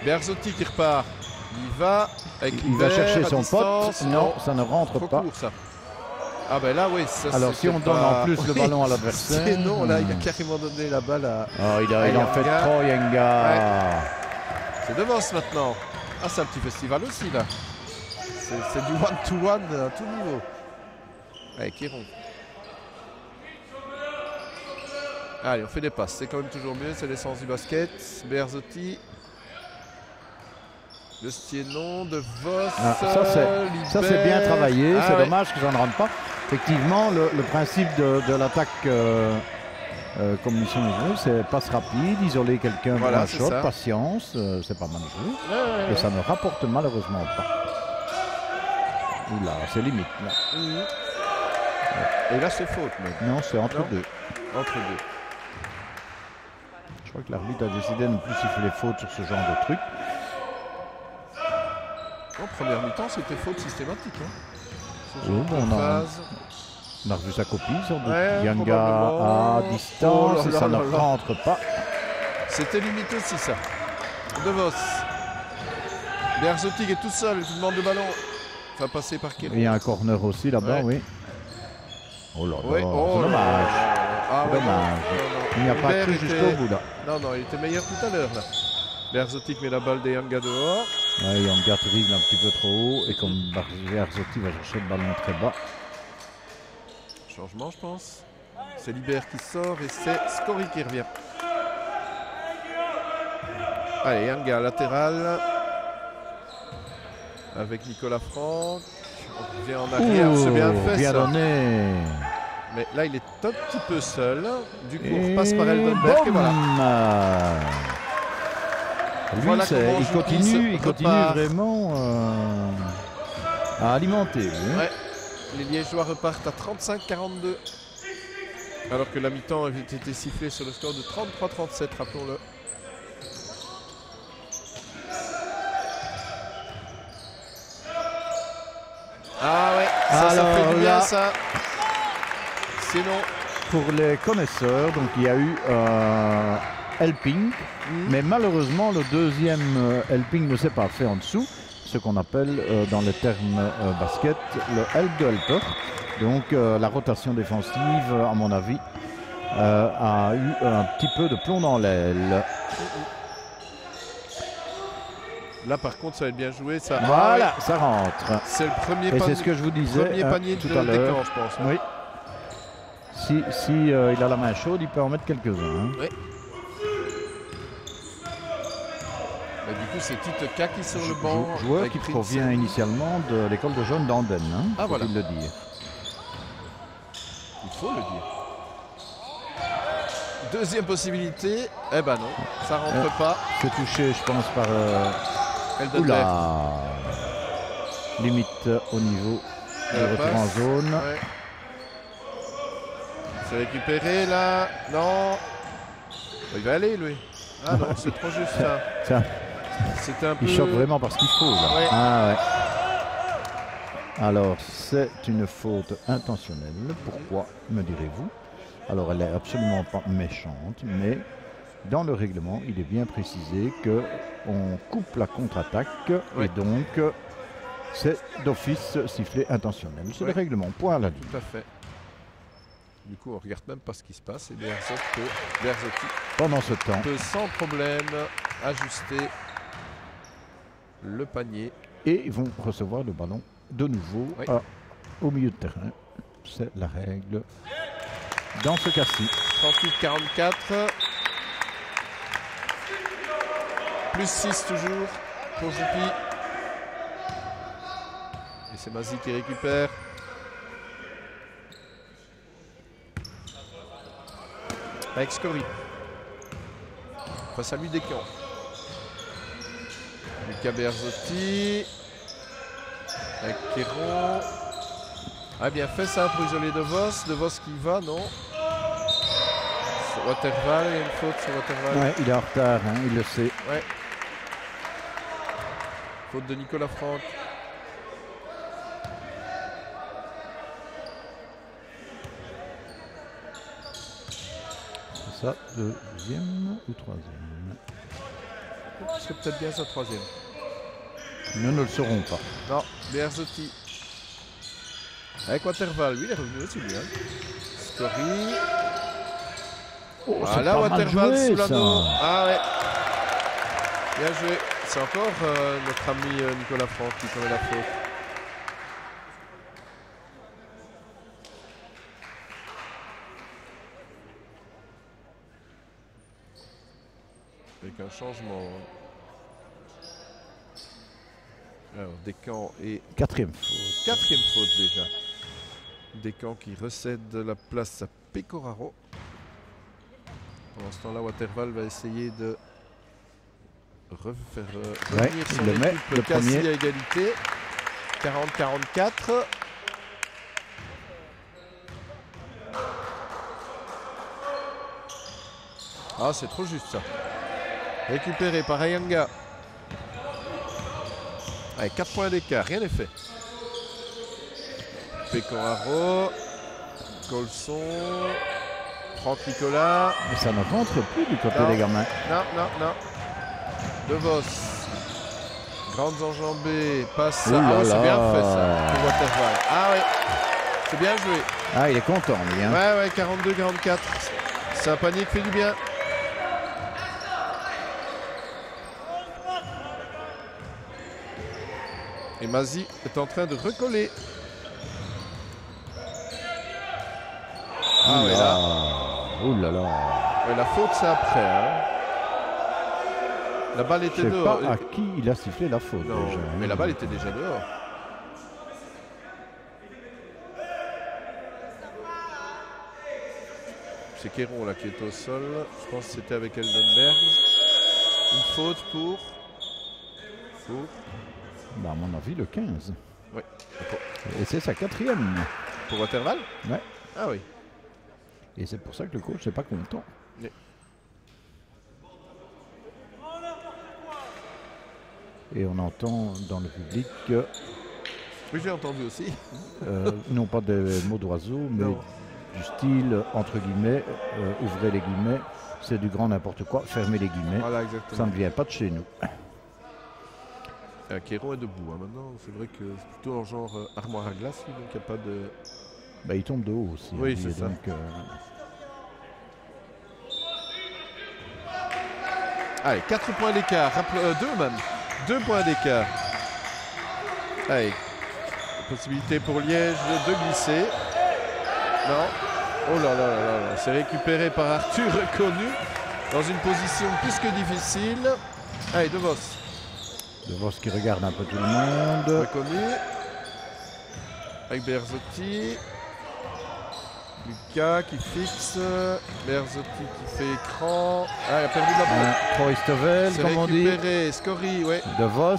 Speaker 1: Berzotti qui repart. Il va avec
Speaker 2: il va chercher son pote. Non, ça ne rentre pas.
Speaker 1: Court, ça. Ah ben là, oui. Ça,
Speaker 2: alors si on donne en plus le ballon à l'adversaire...
Speaker 1: Sinon, là, il a carrément donné la balle à...
Speaker 2: Oh, il en fait trop, Yenga.
Speaker 1: Ouais. C'est De Vos maintenant. Ah, c'est un petit festival aussi, là. C'est du one-to-one à tout niveau. Allez, Kéron. Allez, on fait des passes. C'est quand même toujours mieux. C'est l'essence du basket. Berzotti. Le Stiénon, De Vos.
Speaker 2: Ça, c'est bien travaillé. C'est dommage que ça ne rentre pas. Effectivement, le principe de l'attaque comme ils sont joués, c'est passe rapide, isoler quelqu'un pour un shot, patience. C'est pas mal joué. Et ça ne rapporte malheureusement pas. Oula, c'est limite. Là.
Speaker 1: Et là, c'est faute. Mais...
Speaker 2: Non, c'est entre deux.
Speaker 1: Entre deux.
Speaker 2: Je crois que l'arbitre a décidé de ne plus siffler faute sur ce genre de truc.
Speaker 1: En première mi-temps, c'était faute systématique.
Speaker 2: Oui, on a revu sa copie sur Yenga à distance et ça ne rentre pas.
Speaker 1: C'était limité aussi ça. De Vos. Berzotti est tout seul, il demande le ballon. Va passer par Kéron.
Speaker 2: Il y a un corner aussi là-bas, oui. Oh là là, c'est dommage. Dommage. Il n'y a pas cru jusqu'au bout là.
Speaker 1: Non, il était meilleur tout à l'heure là. Berzotti met la balle de Yenga dehors.
Speaker 2: Ouais, Yenga dribble un petit peu trop haut et comme Berzotti va chercher le ballon très bas.
Speaker 1: Changement, je pense. C'est Libert qui sort et c'est Scori qui revient. Allez, Yenga latéral. Avec Nicolas Franck. On revient en arrière. C'est bien fait
Speaker 2: bien
Speaker 1: ça.
Speaker 2: Donné.
Speaker 1: Mais là, il est un petit peu seul. Du coup, on repasse par Eldenberg et voilà.
Speaker 2: Lui,
Speaker 1: Voilà
Speaker 2: il continue vraiment à alimenter.
Speaker 1: Ouais. Les Liégeois repartent à 35-42. Alors que la mi-temps avait été sifflée sur le score de 33-37, rappelons-le. Ah ouais, ça fait du bien ça. Sinon...
Speaker 2: Pour les connaisseurs, donc il y a eu helping, mais malheureusement le deuxième helping ne s'est pas fait en dessous, ce qu'on appelle dans les termes basket le help de helper. Donc la rotation défensive, à mon avis, a eu un petit peu de plomb dans l'aile.
Speaker 1: Là par contre ça va être bien joué. Ça...
Speaker 2: Voilà, ça rentre.
Speaker 1: C'est le premier
Speaker 2: panier. C'est ce que je vous disais
Speaker 1: panier
Speaker 2: tout à l'heure.
Speaker 1: Descamps, je pense.
Speaker 2: Oui. Si il a la main chaude, il peut en mettre quelques-uns. Hein.
Speaker 1: Oui. Bah, du coup, c'est Tite K qui est sur le banc.
Speaker 2: Joueur qui provient initialement de l'école de jeunes d'Andenne. Hein,
Speaker 1: ah voilà.
Speaker 2: Il le dire.
Speaker 1: Il faut le dire. Deuxième possibilité. Eh ben non, ça rentre pas.
Speaker 2: C'est touché, je pense, par
Speaker 1: Eldenberg.
Speaker 2: Limite au niveau du retour en zone.
Speaker 1: Ouais. C'est récupéré là. Non. Il va aller lui. Ah non, c'est trop juste ça. C'était un peu...
Speaker 2: Il choque vraiment parce qu'il faut là.
Speaker 1: Ouais.
Speaker 2: Ah ouais. Alors c'est une faute intentionnelle. Pourquoi, me direz-vous? Alors elle est absolument pas méchante, mais dans le règlement, il est bien précisé qu'on coupe la contre-attaque et donc c'est d'office sifflé intentionnel. C'est le règlement, point à la ligne.
Speaker 1: Tout à fait. Du coup, on regarde même pas ce qui se passe et Berzotti
Speaker 2: pendant ce temps
Speaker 1: peut sans problème ajuster le panier.
Speaker 2: Et ils vont recevoir le ballon de nouveau au milieu de terrain. C'est la règle dans ce cas-ci.
Speaker 1: 38-44. Plus 6 toujours pour Juppy. Et c'est Mazi qui récupère. Avec Scori. Face à lui Descamps. Lucas Berzotti. Avec Kéron. Ah bien fait ça pour isoler De Vos. De Vos qui va, non. Waterval, il y a une faute sur Waterval.
Speaker 2: Ouais, il est en retard, hein, il le sait.
Speaker 1: Ouais. Faute de Nicolas Franck.
Speaker 2: C'est ça, deuxième ou troisième?
Speaker 1: C'est peut-être bien sa troisième.
Speaker 2: Nous ne le saurons pas.
Speaker 1: Non, Berzotti. Avec Waterval, lui il est revenu aussi lui. Hein. Scory.
Speaker 2: Oh,
Speaker 1: voilà Waterval sous l'anneau.
Speaker 2: Ça.
Speaker 1: Ah ouais. Bien joué. C'est encore notre ami Nicolas Franck qui commet la faute. Avec un changement. Alors, Descamps et...
Speaker 2: Quatrième faute.
Speaker 1: Quatrième faute déjà. Descamps qui recède la place à Pecoraro. Pendant ce temps-là, Waterval va essayer de refaire revenir son équipe quasi à égalité. 40-44. Ah, c'est trop juste ça. Récupéré par Ayanga. Avec 4 points d'écart, rien n'est fait. Pecoraro. Colson. Franck Nicolas.
Speaker 2: Mais ça ne rentre plus du côté des gamins.
Speaker 1: Non. De Vos. Grandes enjambées. Passe.
Speaker 2: Ah
Speaker 1: ouais, c'est bien fait ça. Pour Waterval. Ah ouais. C'est bien joué.
Speaker 2: Ah, il est content lui. Hein.
Speaker 1: Ouais, 42-44. C'est un panier qui fait du bien. Et Mazi est en train de recoller. Ah, ouais, là.
Speaker 2: Ouh là là.
Speaker 1: Ouais, la faute, c'est après. Hein. La balle était dehors.
Speaker 2: Je sais pas à qui il a sifflé la faute.
Speaker 1: Non,
Speaker 2: déjà.
Speaker 1: mais la balle était déjà dehors. C'est Kéron là qui est au sol. Je pense que c'était avec Eldenberg. Une faute pour...
Speaker 2: Bah, à mon avis, le 15.
Speaker 1: Oui.
Speaker 2: Et c'est sa 4e.
Speaker 1: Pour Waterval?
Speaker 2: Ouais.
Speaker 1: Ah oui.
Speaker 2: Et c'est pour ça que le coach n'est pas content.
Speaker 1: Oui.
Speaker 2: Et on entend dans le public que...
Speaker 1: Oui, j'ai entendu aussi.
Speaker 2: Non pas des mots d'oiseau, mais non. Du style, entre guillemets, ouvrez les guillemets, c'est du grand n'importe quoi, fermez les guillemets.
Speaker 1: Voilà, exactement.
Speaker 2: Ça ne vient pas de chez nous.
Speaker 1: Kéron est debout. Hein. Maintenant, c'est vrai que c'est plutôt en genre armoire à glace, lui, donc il n'y a pas de...
Speaker 2: Bah, il tombe de haut aussi.
Speaker 1: Oui,
Speaker 2: hein,
Speaker 1: c'est ça.
Speaker 2: Donc,
Speaker 1: Allez, 4 points d'écart. 2 même. 2 points d'écart. Allez. Possibilité pour Liège de glisser. Non. Oh là là là là. C'est récupéré par Arthur Reconnu dans une position plus que difficile. Allez, De Vos.
Speaker 2: De Vos qui regarde un peu tout le monde.
Speaker 1: Reconnu. Avec Berzotti. Lucas qui fixe. Berzotti qui fait écran. Ah, il a perdu la balle.
Speaker 2: Troistevel, comme on dit.
Speaker 1: Récupéré. Scory, ouais.
Speaker 2: De Vos,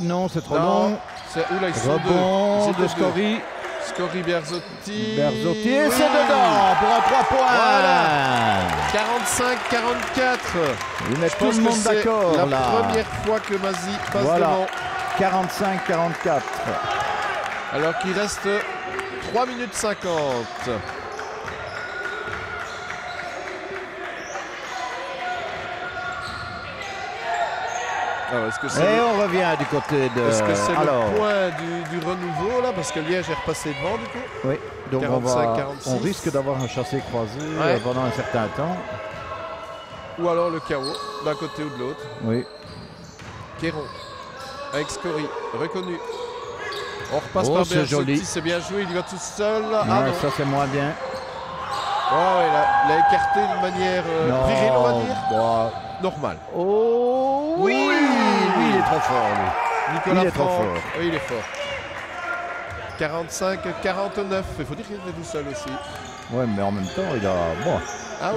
Speaker 2: non, c'est trop long.
Speaker 1: Oula, ils sont
Speaker 2: rebond
Speaker 1: deux.
Speaker 2: De Scory.
Speaker 1: Scory, Berzotti.
Speaker 2: Berzotti, et c'est dedans pour un 3 points.
Speaker 1: Voilà. 45-44.
Speaker 2: Ils mettent tout le monde d'accord là.
Speaker 1: La première fois que Mazi passe
Speaker 2: voilà.
Speaker 1: devant.
Speaker 2: 45-44.
Speaker 1: Alors qu'il reste 3 minutes 50. Alors,
Speaker 2: et on revient du côté de...
Speaker 1: Est-ce que c'est le point du renouveau là? Parce que Liège est repassé devant du coup.
Speaker 2: Oui, donc
Speaker 1: 45,
Speaker 2: on risque d'avoir un chassé croisé pendant un certain temps.
Speaker 1: Ou alors le chaos d'un côté ou de l'autre.
Speaker 2: Oui.
Speaker 1: Kéron avec Scory, Reconnu. On repasse par
Speaker 2: Berzotti,
Speaker 1: c'est bien joué, il y va tout seul.
Speaker 2: Non, ça c'est moins bien.
Speaker 1: Oh, il a écarté de manière virile, on va dire. Normal.
Speaker 2: Oh oui, lui il est trop fort lui.
Speaker 1: Nicolas
Speaker 2: il est trop fort.
Speaker 1: Oui, il est fort. 45-49, il faut dire qu'il était tout seul aussi.
Speaker 2: Ouais, mais en même temps il a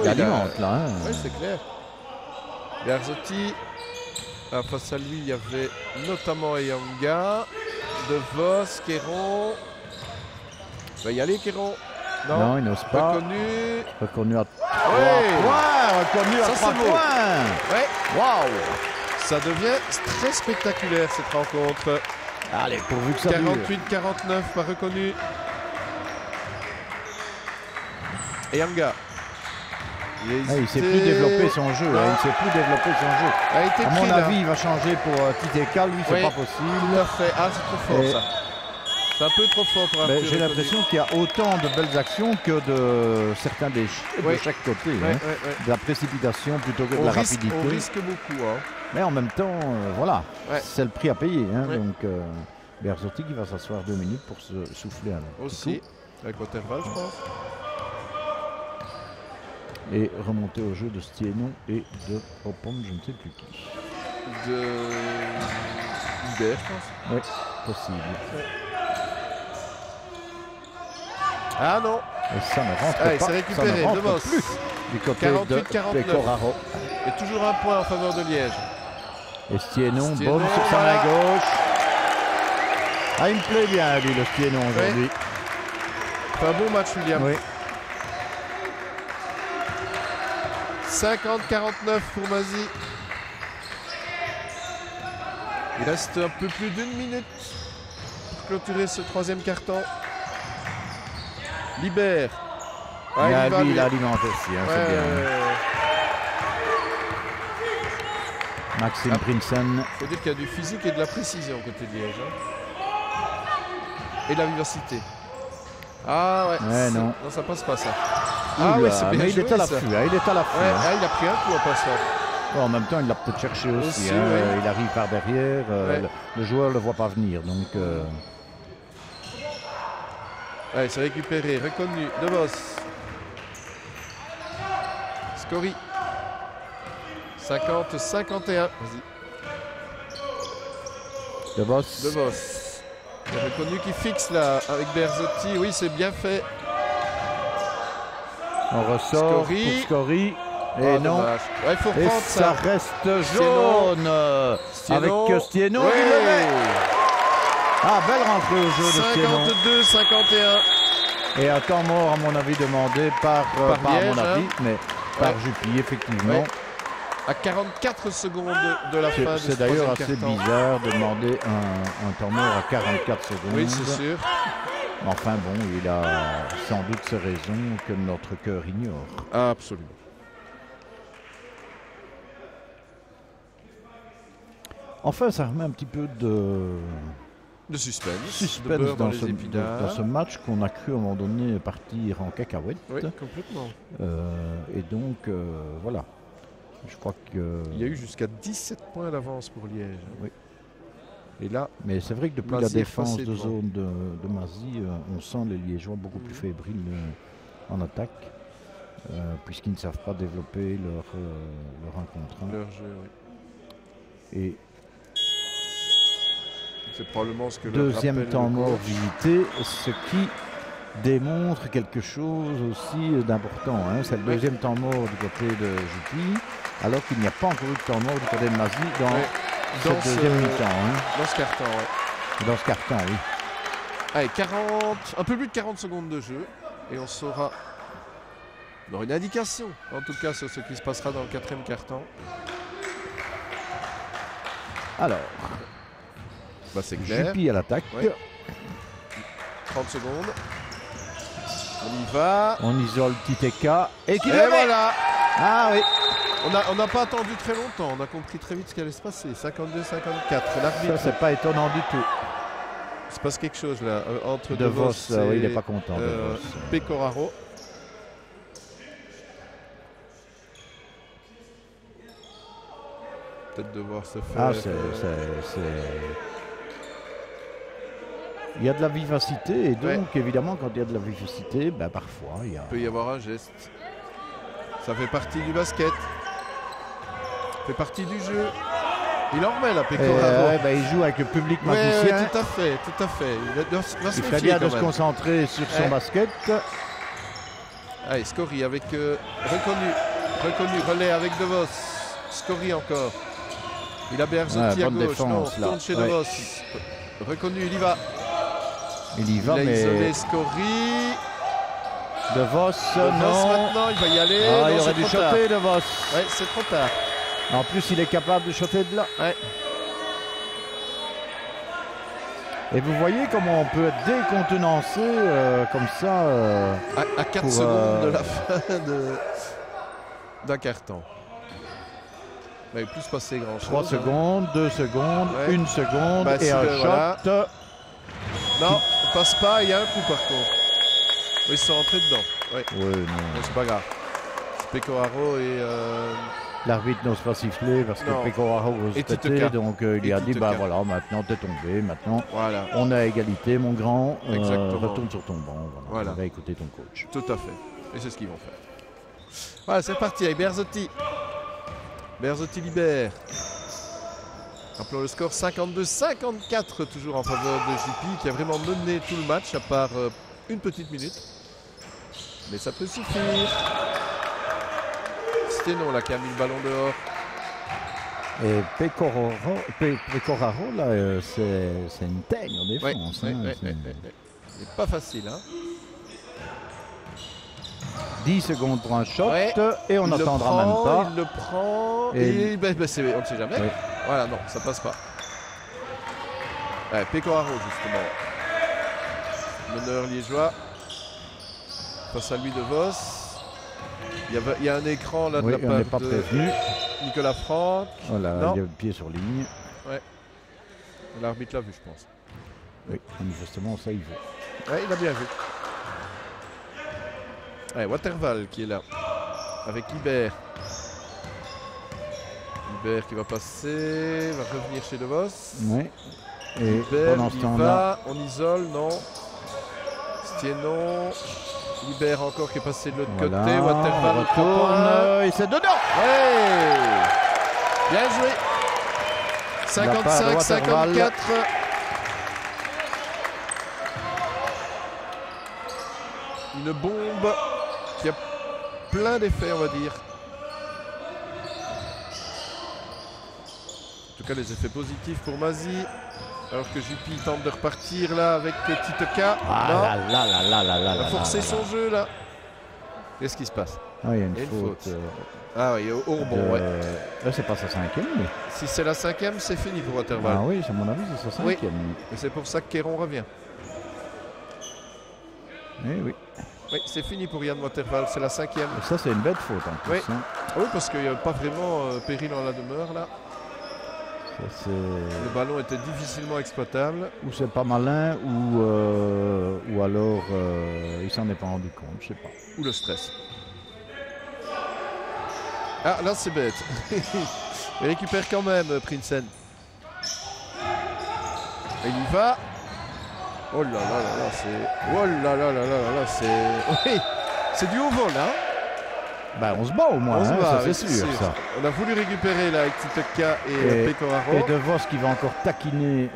Speaker 2: il alimente là. Hein.
Speaker 1: Oui, c'est clair. Berzotti, face à lui il y avait notamment Ayanga, De Vos, Kéron. Il va y aller Kéron.
Speaker 2: Non, il n'ose pas. Reconnu à 3 points. Reconnu à 3 points.
Speaker 1: Ouais.
Speaker 2: Waouh.
Speaker 1: Ça devient très spectaculaire cette rencontre.
Speaker 2: Allez, pourvu que ça
Speaker 1: 48-49 par Reconnu. Ayanga.
Speaker 2: Il ne sait plus développer son jeu. Il ne sait plus développer son jeu. À mon avis, il va changer pour Titeka. Lui, c'est pas possible.
Speaker 1: Tout à fait. Ah, c'est trop fort ça. C'est un peu trop fort pour Arthur.
Speaker 2: J'ai l'impression qu'il y a autant de belles actions que de certains de chaque côté. De la précipitation plutôt que de la rapidité.
Speaker 1: On risque beaucoup. Hein.
Speaker 2: Mais en même temps, voilà, c'est le prix à payer. Hein, donc Berzotti qui va s'asseoir 2 minutes pour se souffler.
Speaker 1: Aussi, avec Waterval, je pense.
Speaker 2: Et remonter au jeu de Stiénon et de Opom, je ne sais plus qui.
Speaker 1: De Hubert, je pense.
Speaker 2: Oui, possible.
Speaker 1: Ouais. Ah non.
Speaker 2: Et ça ne rentre pas.
Speaker 1: C'est récupéré,
Speaker 2: ça ne rentre
Speaker 1: de Vos.
Speaker 2: plus du côté
Speaker 1: 48,
Speaker 2: de
Speaker 1: 49.
Speaker 2: Pecoraro.
Speaker 1: Et toujours un point en faveur de Liège.
Speaker 2: Et Stiénon, bombe sur sa main gauche. Ah, il me plaît bien, lui, le Stiénon aujourd'hui.
Speaker 1: C'est un bon match, William.
Speaker 2: Oui.
Speaker 1: 50-49 pour Mazy. Il reste un peu plus d'1 minute pour clôturer ce 3e quart-temps. Libère.
Speaker 2: Il alimente aussi, hein, c'est bien. Maxime Prinsen.
Speaker 1: Il faut dire qu'il y a du physique et de la précision côté de Liège. Hein. Et de la vivacité. Ah ouais,
Speaker 2: non,
Speaker 1: ça passe pas ça.
Speaker 2: Ouais, c'est bien. Mais il est à l'affût. Il est à l'affût.
Speaker 1: Il a pris un coup en passant.
Speaker 2: Bon, en même temps, il l'a peut-être cherché aussi. Il arrive par derrière. Le joueur ne le voit pas venir. Donc,
Speaker 1: allez, c'est récupéré, reconnu. De Vos. Scory. 50-51. Vas-y.
Speaker 2: De Vos.
Speaker 1: De Vos. Il a reconnu qui fixe là avec Berzotti. Oui, c'est bien fait.
Speaker 2: On ressort pour Scory. Et non.
Speaker 1: Il faut reprendre
Speaker 2: ça reste jaune. Avec Stiénon.
Speaker 1: Oui.
Speaker 2: Ah, belle rentrée au jeu de Stiénon.
Speaker 1: 52-51.
Speaker 2: Et un temps mort, à mon avis, demandé pas
Speaker 1: Liège,
Speaker 2: à mon avis, mais par Jupy, effectivement.
Speaker 1: À 44 secondes de la fin de ce
Speaker 2: C'est d'ailleurs assez
Speaker 1: quart-temps.
Speaker 2: bizarre de demander un temps mort à 44 secondes.
Speaker 1: Oui, c'est sûr.
Speaker 2: Enfin bon, il a sans doute ses raisons que notre cœur ignore.
Speaker 1: Absolument.
Speaker 2: Enfin, ça remet un petit peu de
Speaker 1: suspense
Speaker 2: dans ce match qu'on a cru à un moment donné partir en cacahuète.
Speaker 1: Oui, complètement.
Speaker 2: Et donc, voilà. Je crois que...
Speaker 1: Il y a eu jusqu'à 17 points d'avance pour Liège.
Speaker 2: Oui.
Speaker 1: Et là,
Speaker 2: mais c'est vrai que depuis la défense de zone de Mazy, on sent les Liégeois beaucoup plus fébriles en attaque, puisqu'ils ne savent pas développer leur 1 contre 1.
Speaker 1: Leur jeu, oui.
Speaker 2: Et
Speaker 1: c'est probablement ce que
Speaker 2: deuxième temps mort visité, ce qui démontre quelque chose aussi d'important. Hein. C'est le deuxième temps mort du côté de Jupy, alors qu'il n'y a pas encore eu de temps mort du côté de Mazy dans cette deuxième mi-temps.
Speaker 1: Dans ce carton,
Speaker 2: Dans ce carton, oui.
Speaker 1: Allez, un peu plus de 40 secondes de jeu, et on saura... On aura une indication, en tout cas, sur ce qui se passera dans le 4e carton.
Speaker 2: Alors,
Speaker 1: c'est clair.
Speaker 2: Jupy à l'attaque.
Speaker 1: Ouais. 30 secondes. On y va.
Speaker 2: On isole Titeka. Et
Speaker 1: voilà.
Speaker 2: Ah oui.
Speaker 1: On n'a pas attendu très longtemps. On a compris très vite ce qui allait se passer. 52-54.
Speaker 2: Ça, c'est pas étonnant du tout.
Speaker 1: Il se passe quelque chose là. Entre
Speaker 2: De Vos, il n'est pas content.
Speaker 1: Pecoraro. Peut-être devoir se faire...
Speaker 2: Il y a de la vivacité et donc évidemment quand il y a de la vivacité, parfois il
Speaker 1: peut y avoir un geste. Ça fait partie du basket. Ça fait partie du jeu. Il en remet là, Pecoraro.
Speaker 2: Il joue avec le public magicien.
Speaker 1: Tout à fait. Il
Speaker 2: ferait bien de se concentrer sur son basket.
Speaker 1: Allez, Scory avec reconnu, relais avec De Vos. Scory encore. Il a Berzotti à gauche.
Speaker 2: Défense,
Speaker 1: tourne chez De Vos. Reconnu, il y va.
Speaker 2: Il y va,
Speaker 1: il a
Speaker 2: mais...
Speaker 1: isolé Scory.
Speaker 2: De Vos, non.
Speaker 1: Maintenant, il va y aller.
Speaker 2: Il aurait dû shotter De Vos.
Speaker 1: Ouais, c'est trop tard.
Speaker 2: En plus, il est capable de shotter de là.
Speaker 1: Ouais.
Speaker 2: Et vous voyez comment on peut être décontenancé comme ça.
Speaker 1: À 4 secondes de la fin d'un carton. Il va plus passer grand chose.
Speaker 2: 3 secondes, 2 secondes, 1 seconde et un shot.
Speaker 1: Non, on passe pas, il y a un coup par contre. Oui, ils sont rentrés dedans. Ouais.
Speaker 2: Non.
Speaker 1: C'est pas grave. C'est Pecoraro et...
Speaker 2: L'arbitre n'ose pas siffler parce que Pecoraro ose péter, donc il a dit bah voilà, maintenant t'es tombé, maintenant on a égalité mon grand, retourne sur ton banc, voilà. On va écouter ton coach.
Speaker 1: Tout à fait, et c'est ce qu'ils vont faire. Voilà, c'est parti avec Berzotti. Berzotti libère. Rappelons le score 52-54 toujours en faveur de JP qui a vraiment mené tout le match à part une petite minute. Mais ça peut suffire. Non là qui a mis le ballon dehors.
Speaker 2: Et Pecoraro là c'est une teigne en défense.
Speaker 1: Il n'est pas facile.
Speaker 2: 10 secondes pour un shot et on n'attendra même pas.
Speaker 1: Il le prend et on ne sait jamais. Voilà, non, ça passe pas. Pecoraro justement. Meneur liégeois. Face à lui de Vos. Il y a un écran là de la part de Nicolas Franck.
Speaker 2: Voilà, il y a le pied sur ligne.
Speaker 1: Ouais. L'arbitre l'a vu, je pense.
Speaker 2: Oui, manifestement, ça il veut.
Speaker 1: Ouais, il a bien vu. Allez, Waterval qui est là. Avec Ibert. Ibert qui va passer, va revenir chez De Vos.
Speaker 2: Oui. Et
Speaker 1: Ibert,
Speaker 2: pendant ce temps-là,
Speaker 1: on isole, non. Stiénon. Libère encore qui est passé de l'autre côté. Waterval
Speaker 2: retourne et c'est dedans.
Speaker 1: Ouais. Bien joué. 55-54. Une bombe qui a plein d'effets, on va dire. En tout cas, les effets positifs pour Mazi. Alors que Juppy tente de repartir là avec Titoka. Il a forcé son jeu là. Qu'est-ce qui se passe?
Speaker 2: Il y a une faute.
Speaker 1: Ah oui, au rebond,
Speaker 2: Là, c'est pas sa 5e. Mais...
Speaker 1: Si c'est la 5e, c'est fini pour Waterval.
Speaker 2: Ah oui, à mon avis, c'est sa 5e.
Speaker 1: Oui. Et c'est pour ça que Kéron revient.
Speaker 2: Oui.
Speaker 1: Oui, c'est fini pour Yann Waterval, c'est la 5e.
Speaker 2: Et ça, c'est une bête faute en plus.
Speaker 1: Oui, parce qu'il n'y a pas vraiment péril en la demeure là. Le ballon était difficilement exploitable.
Speaker 2: Ou c'est pas malin, ou alors il s'en est pas rendu compte, je sais pas.
Speaker 1: Ou le stress. Ah, là c'est bête. Il récupère quand même Prinsen. Et il y va. Oh là là là là, c'est... Oh là là là là là là, c'est... Oui, c'est du haut vol, hein.
Speaker 2: Bah on se bat au moins, ça c'est sûr, ça.
Speaker 1: On a voulu récupérer là avec Titoka et Pecoraro.
Speaker 2: Et De Vos qui va encore taquiner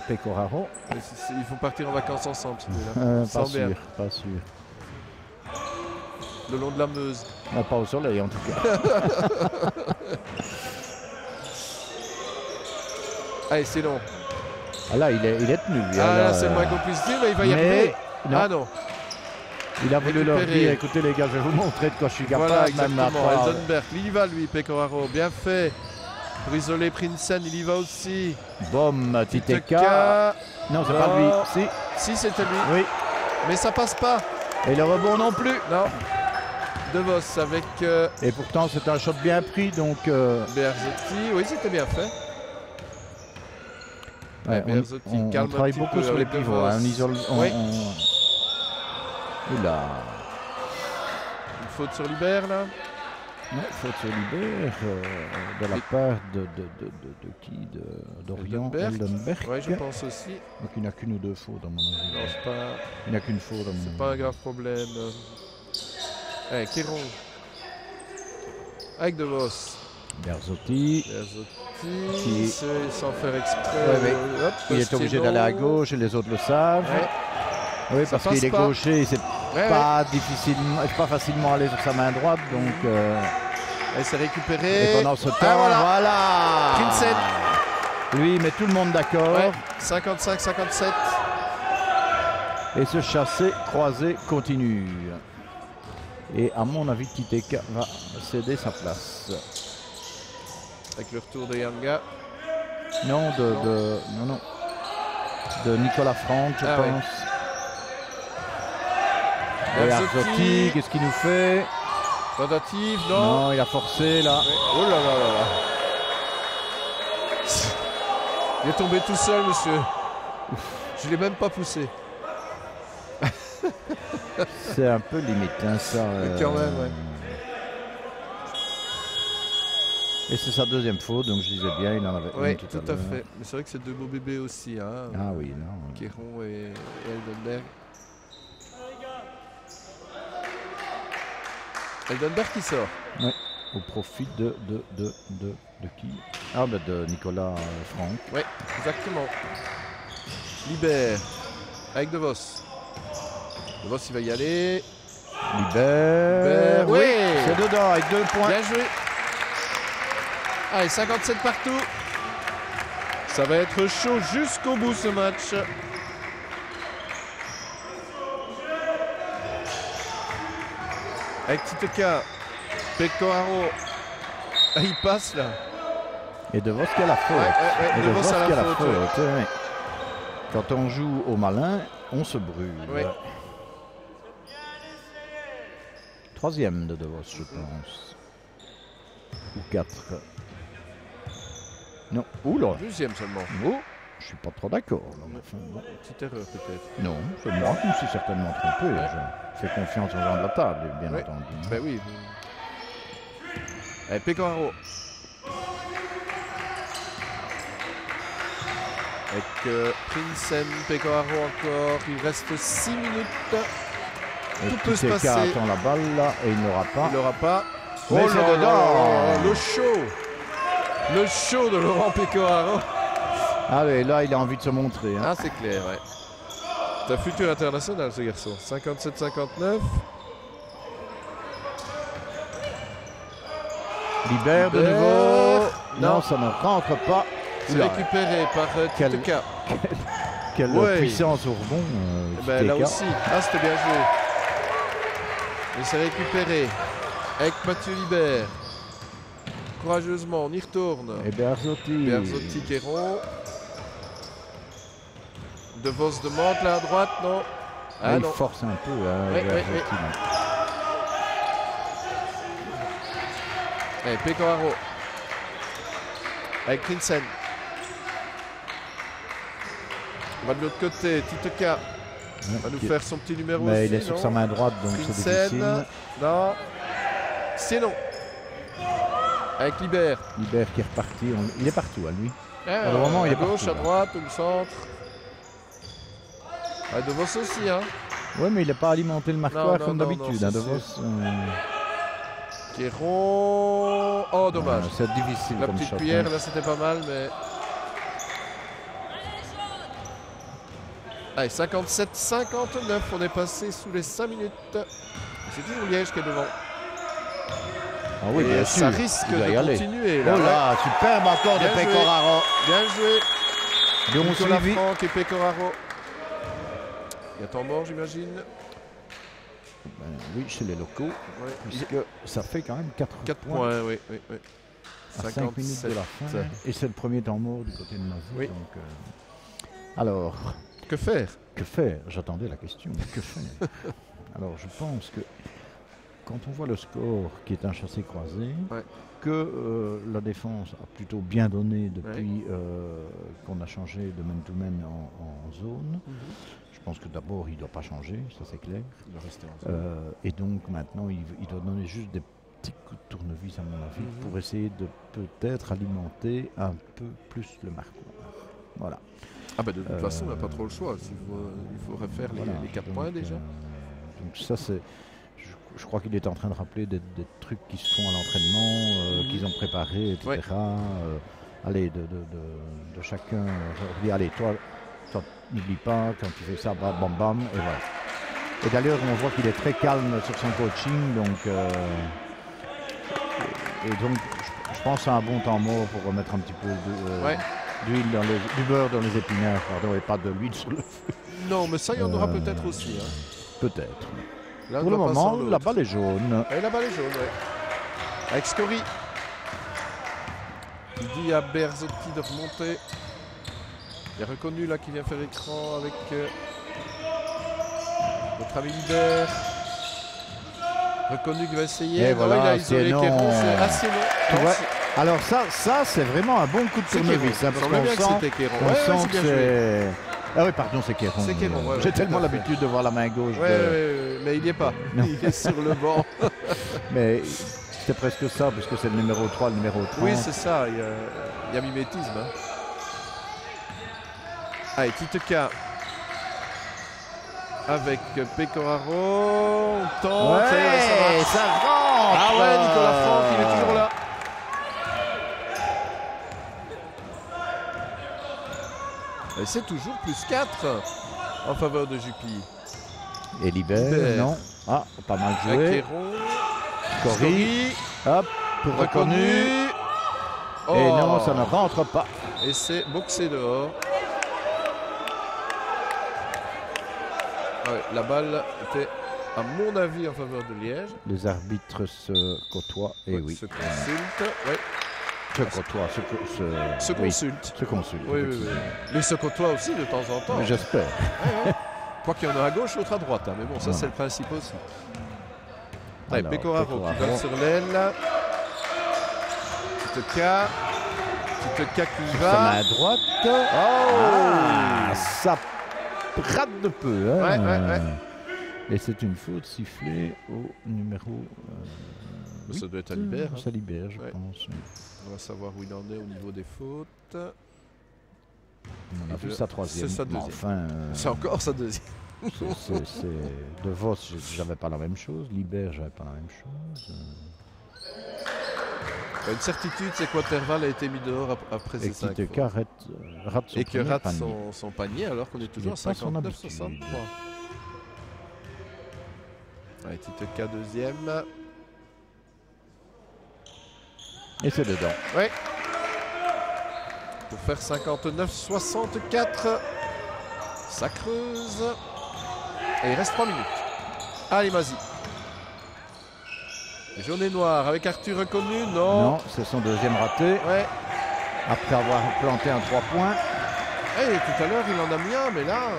Speaker 2: Pecoraro.
Speaker 1: Il faut partir en vacances ensemble, celui-là.
Speaker 2: Pas sûr.
Speaker 1: Le long de la Meuse.
Speaker 2: Pas au soleil en tout cas.
Speaker 1: Allez, c'est long.
Speaker 2: Ah là, il est tenu.
Speaker 1: Là, c'est le moins qu'on puisse dire, mais il va y arriver.
Speaker 2: Non.
Speaker 1: Ah non.
Speaker 2: Il a voulu leur dire, écoutez les gars, je vais vous montrer de quoi je suis capable.
Speaker 1: Voilà, exactement. Eldenberg, il y va lui, Pecoraro, bien fait. Pour isoler Prinsen, il y va aussi.
Speaker 2: Bom, Titoka. Non, c'est pas lui.
Speaker 1: Si, c'était lui.
Speaker 2: Oui.
Speaker 1: Mais ça passe pas.
Speaker 2: Et le rebond non plus.
Speaker 1: Non. De Vos avec...
Speaker 2: Et pourtant, c'est un shot bien pris, donc...
Speaker 1: Berzotti, oui, c'était bien fait.
Speaker 2: On travaille beaucoup sur les pivots. On isole... Oula.
Speaker 1: Une faute sur Libert là.
Speaker 2: Non, faute sur Libert de la part de qui? D'Orient, Eldenberg.
Speaker 1: Oui, je pense aussi.
Speaker 2: Donc il n'a qu'une ou deux fautes à mon avis.
Speaker 1: Non, c'est pas...
Speaker 2: Il n'a qu'une faute à mon avis.
Speaker 1: C'est pas un grave problème. Allez, Kéron. Avec De Vos.
Speaker 2: Berzotti.
Speaker 1: Qui... sans faire exprès.
Speaker 2: Hop, il est obligé d'aller à gauche et les autres le savent. Oui, parce qu'il est gaucher, il ne pas facilement aller sur sa main droite, donc...
Speaker 1: Elle s'est récupérée.
Speaker 2: Et pendant ce temps, voilà
Speaker 1: Prinsen.
Speaker 2: Lui, il met tout le monde d'accord.
Speaker 1: 55-57.
Speaker 2: Et ce chassé croisé continue. Et à mon avis, Titoka va céder sa place.
Speaker 1: Avec le retour de Yanga.
Speaker 2: Non, de Nicolas Franck, je pense. Et Berzotti, qu'est-ce qu'il nous fait?
Speaker 1: Tentative, non.
Speaker 2: Non, il a forcé là.
Speaker 1: Oh là là là là. Il est tombé tout seul, monsieur. Je ne l'ai même pas poussé.
Speaker 2: C'est un peu limite, hein, ça.
Speaker 1: Quand même, ouais.
Speaker 2: Et c'est sa deuxième faute, donc je disais bien, il en avait
Speaker 1: Oui,
Speaker 2: une
Speaker 1: tout
Speaker 2: à
Speaker 1: à
Speaker 2: l'heure.
Speaker 1: fait. Mais c'est vrai que c'est deux beaux bébés aussi. Hein,
Speaker 2: Ah oui, non.
Speaker 1: Kéron et Eldenberg. Eldenberg qui sort.
Speaker 2: Ouais, au profit de qui? Ah, ben de Nicolas Franck.
Speaker 1: Oui, exactement. Libère avec De Vos. De Vos, il va y aller.
Speaker 2: Libère.
Speaker 1: Oui,
Speaker 2: c'est dedans avec 2 points.
Speaker 1: Bien joué. Allez, 57 partout. Ça va être chaud jusqu'au bout ce match. Avec Titeka, Pecoraro. Ah, il passe là.
Speaker 2: Et De Vos qui a la faute.
Speaker 1: Ouais,
Speaker 2: Et
Speaker 1: De Vos à la faute.
Speaker 2: ouais. Quand on joue au malin, on se brûle.
Speaker 1: Ouais.
Speaker 2: Troisième de Vos, je pense. Ou 4. Non. Oula.
Speaker 1: Deuxième seulement.
Speaker 2: Oh, je suis pas trop d'accord. Enfin, bon.
Speaker 1: Petite erreur peut-être.
Speaker 2: Non, c'est moi qui me suis certainement trompé. Je fais confiance aux gens de la table, bien
Speaker 1: Ouais.
Speaker 2: entendu.
Speaker 1: Ben oui. Allez, Pecoraro. Avec Prinsen, Pecoraro encore. Il reste 6 minutes.
Speaker 2: Et
Speaker 1: Tout peut se
Speaker 2: Titeka
Speaker 1: passer.
Speaker 2: attend la balle là et il n'aura pas.
Speaker 1: Il n'aura pas.
Speaker 2: Mais
Speaker 1: Oh
Speaker 2: c'est
Speaker 1: là
Speaker 2: dedans.
Speaker 1: là, le show. Le show de Laurent Pecoraro.
Speaker 2: Allez, là il a envie de se montrer. Hein.
Speaker 1: Ah, c'est clair, ouais. C'est un futur international, ce garçon. 57-59.
Speaker 2: Libère de
Speaker 1: Libère.
Speaker 2: nouveau.
Speaker 1: Non.
Speaker 2: Non, ça ne rentre pas.
Speaker 1: C'est
Speaker 2: Oula,
Speaker 1: récupéré par
Speaker 2: Quel-
Speaker 1: Titeka.
Speaker 2: Quelle
Speaker 1: Ouais.
Speaker 2: puissance au rebond.
Speaker 1: Eh ben, là
Speaker 2: Titeka.
Speaker 1: aussi. Ah, c'était bien joué. Et c'est récupéré. Avec Mathieu Libert. Courageusement, on y retourne.
Speaker 2: Et Berzotti.
Speaker 1: Berzotti, Kéron. De Vos demande là à droite, non?
Speaker 2: Ah,
Speaker 1: Ah
Speaker 2: il
Speaker 1: non.
Speaker 2: force un peu. Hein,
Speaker 1: Ouais,
Speaker 2: Berzotti, là.
Speaker 1: Allez, Pecoraro. Avec Prinsen. On va de l'autre côté, Titeka va nous
Speaker 2: Qui-
Speaker 1: faire son petit numéro
Speaker 2: Mais
Speaker 1: aussi,
Speaker 2: il est sur
Speaker 1: non?
Speaker 2: sa main droite, donc c'est
Speaker 1: Prinsen,
Speaker 2: difficile.
Speaker 1: non. C'est non. Avec Libert.
Speaker 2: Libère qui est reparti. Il est partout, à lui.
Speaker 1: Ah,
Speaker 2: le moment, il est
Speaker 1: à gauche,
Speaker 2: partout,
Speaker 1: à
Speaker 2: là.
Speaker 1: droite, au centre. Ah, De Vos aussi, hein.
Speaker 2: Oui, mais il n'a pas alimenté le marqueur
Speaker 1: Non,
Speaker 2: comme
Speaker 1: non,
Speaker 2: d'habitude.
Speaker 1: non,
Speaker 2: Hein,
Speaker 1: c'est
Speaker 2: De Vos,
Speaker 1: Kéron. Oh, dommage.
Speaker 2: c'est difficile
Speaker 1: La
Speaker 2: comme
Speaker 1: petite
Speaker 2: shot.
Speaker 1: cuillère,
Speaker 2: Hein.
Speaker 1: là, c'était pas mal, mais... Allez, 57-59, on est passé sous les 5 minutes. C'est toujours Liège qui est devant.
Speaker 2: Ah oui,
Speaker 1: Et
Speaker 2: bien
Speaker 1: ça
Speaker 2: sûr.
Speaker 1: risque
Speaker 2: Il va y
Speaker 1: de
Speaker 2: aller.
Speaker 1: continuer. Là,
Speaker 2: Oh là, superbe encore de
Speaker 1: Bien joué.
Speaker 2: Pecoraro.
Speaker 1: Bien joué.
Speaker 2: Bien
Speaker 1: Nicolas
Speaker 2: suivi.
Speaker 1: Franck et Pecoraro. Il y a temps mort, j'imagine.
Speaker 2: Ben oui, chez les locaux,
Speaker 1: Ouais.
Speaker 2: puisque ça fait quand même 4
Speaker 1: 4
Speaker 2: points
Speaker 1: points, oui.
Speaker 2: à 5 minutes de la fin.
Speaker 1: 57.
Speaker 2: Et c'est le premier temps mort du côté de Nazi.
Speaker 1: Oui.
Speaker 2: Donc, alors,
Speaker 1: Que faire?
Speaker 2: que faire? J'attendais la question. Que faire? Alors, je pense que quand on voit le score qui est un chassé-croisé,
Speaker 1: Ouais.
Speaker 2: que la défense a plutôt bien donné depuis qu'on a changé de man-to-man en zone. Je pense que d'abord, il ne doit pas changer, ça c'est clair.
Speaker 1: Il va rester en zone.
Speaker 2: Et donc maintenant, il doit donner juste des petits coups de tournevis, à mon avis, pour essayer de peut-être alimenter un peu plus le marqueur. Voilà.
Speaker 1: Ah bah de toute façon, on n'a pas trop le choix. Il faut refaire
Speaker 2: Voilà.
Speaker 1: les 4
Speaker 2: Donc,
Speaker 1: points déjà.
Speaker 2: Donc ça, c'est... Je crois qu'il est en train de rappeler des trucs qui se font à l'entraînement, qu'ils ont préparés, etc.
Speaker 1: Ouais.
Speaker 2: Allez, de chacun. Je dis, allez, toi n'oublie pas, quand tu fais ça, bam, bam, et voilà. Et d'ailleurs, on voit qu'il est très calme sur son coaching, donc... et donc, je pense à un bon temps mort pour remettre un petit peu d'huile du beurre dans les épinards, pardon, et pas de l'huile sur le feu.
Speaker 1: Non, mais ça, il y en aura peut-être aussi. Hein.
Speaker 2: Peut-être.
Speaker 1: L'un
Speaker 2: Pour le
Speaker 1: doit pas
Speaker 2: moment,
Speaker 1: sans l'autre.
Speaker 2: la balle est jaune.
Speaker 1: Et la balle est jaune, ouais. Avec Scori. Il dit à Berzotti de remonter. Il est reconnu là qui vient faire écran avec notre ami Libert. Reconnu qui va essayer.
Speaker 2: Et voilà,
Speaker 1: il a isolé
Speaker 2: c'est non.
Speaker 1: Kéron, c'est assez long.
Speaker 2: Tu
Speaker 1: Non,
Speaker 2: vois,
Speaker 1: c'est-
Speaker 2: alors ça c'est vraiment un bon coup de
Speaker 1: c'est
Speaker 2: tournevis.
Speaker 1: Kéron.
Speaker 2: Hein,
Speaker 1: Ça me
Speaker 2: parce
Speaker 1: semblait
Speaker 2: qu'on
Speaker 1: bien que
Speaker 2: sent,
Speaker 1: c'était Kéron.
Speaker 2: on
Speaker 1: Ouais,
Speaker 2: sent
Speaker 1: c'est
Speaker 2: que
Speaker 1: bien joué.
Speaker 2: Ah oui, pardon, c'est Kéron.
Speaker 1: C'est Kéron, ouais,
Speaker 2: J'ai
Speaker 1: ouais,
Speaker 2: tellement
Speaker 1: tout à fait.
Speaker 2: l'habitude de voir la main gauche.
Speaker 1: Ouais, mais il n'y est pas.
Speaker 2: Non.
Speaker 1: Il est sur le banc.
Speaker 2: Mais c'est presque ça, puisque c'est le numéro 3, le numéro 30.
Speaker 1: Oui, c'est ça. Il y a mimétisme. Hein. Allez, Titeka avec Pecoraro. On tente.
Speaker 2: Ouais, ça rentre.
Speaker 1: Ah ouais, Nicolas Franck, il est toujours là. Et c'est toujours plus 4 en faveur de Jupy.
Speaker 2: Et Libère, non. Ah, pas mal joué.
Speaker 1: Akéron.
Speaker 2: Cory. Hop, reconnu.
Speaker 1: Oh.
Speaker 2: Et non, ça ne rentre pas.
Speaker 1: Et c'est boxé dehors. Ouais, la balle était, à mon avis, en faveur de Liège.
Speaker 2: Les arbitres se côtoient. Et
Speaker 1: Ouais,
Speaker 2: oui.
Speaker 1: se consultent. Ouais.
Speaker 2: Se côtoient.
Speaker 1: Se
Speaker 2: oui,
Speaker 1: consultent.
Speaker 2: se consultent.
Speaker 1: Oui, oui, oui. Mais se côtoient aussi de temps en temps.
Speaker 2: J'espère.
Speaker 1: Ouais, ouais. Quoi qu'il y en a à gauche, l'autre à droite. Hein. Mais bon, ça, c'est le principe aussi. Allez, Pecoraro qui donne sur l'aile. Titeka qui va.
Speaker 2: Sa main droite.
Speaker 1: Oh,
Speaker 2: ça rate de peu. Hein.
Speaker 1: Ouais.
Speaker 2: Et c'est une faute sifflée au numéro.
Speaker 1: Ça doit être à Libère.
Speaker 2: Ça Libère, je pense.
Speaker 1: On va savoir où il en est au niveau des fautes.
Speaker 2: On a vu sa troisième.
Speaker 1: C'est sa deuxième.
Speaker 2: Enfin,
Speaker 1: c'est encore sa deuxième.
Speaker 2: De Vos, j'avais pas la même chose. Libère, j'avais pas la même chose.
Speaker 1: Une certitude, c'est qu'Intervalle a été mis dehors après ces 5
Speaker 2: fois. Rate son
Speaker 1: et que rate
Speaker 2: panier.
Speaker 1: son panier alors qu'on est toujours à 59-63. Allez, Titeka deuxième.
Speaker 2: Et c'est dedans.
Speaker 1: Ouais. Pour faire 59-64. Ça creuse. Et il reste 3 minutes. Allez, vas-y. Jaune et noir avec Arthur reconnu. Non,
Speaker 2: c'est son deuxième raté.
Speaker 1: Ouais.
Speaker 2: Après avoir planté un 3 points.
Speaker 1: Et tout à l'heure, il en a mis un, mais là...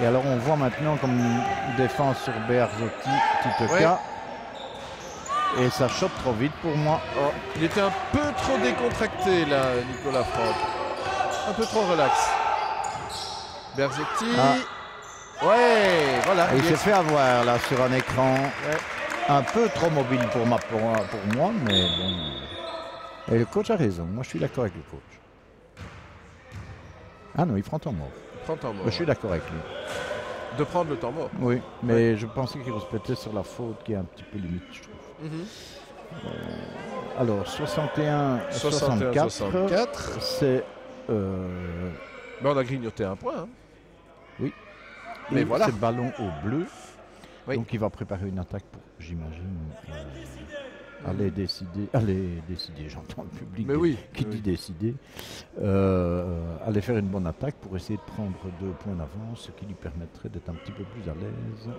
Speaker 2: Et alors, on voit maintenant comme une défense sur Bearzotti, Titeka. Ouais. Et ça chope trop vite pour moi.
Speaker 1: Oh, il était un peu trop décontracté, là, Nicolas Franck. Un peu trop relax. Bearzotti. Ouais, voilà.
Speaker 2: Et il s'est fait avoir, là, sur un écran. Ouais. Un peu trop mobile pour moi, mais bon. Et le coach a raison. Moi, je suis d'accord avec le coach. Ah non, il prend temps mort. Je suis d'accord avec lui.
Speaker 1: De prendre le temps mort.
Speaker 2: Oui, mais je pensais qu'il respectait sur la faute qui est un petit peu limite, je trouve. Alors, 61-64, c'est...
Speaker 1: Mais on a grignoté un point. Hein.
Speaker 2: Oui.
Speaker 1: Mais voilà.
Speaker 2: C'est le ballon au bleu. Oui. Donc il va préparer une attaque pour, j'imagine, aller décider, j'entends le public qui dit décider, aller faire une bonne attaque pour essayer de prendre 2 points d'avance, ce qui lui permettrait d'être un petit peu plus à l'aise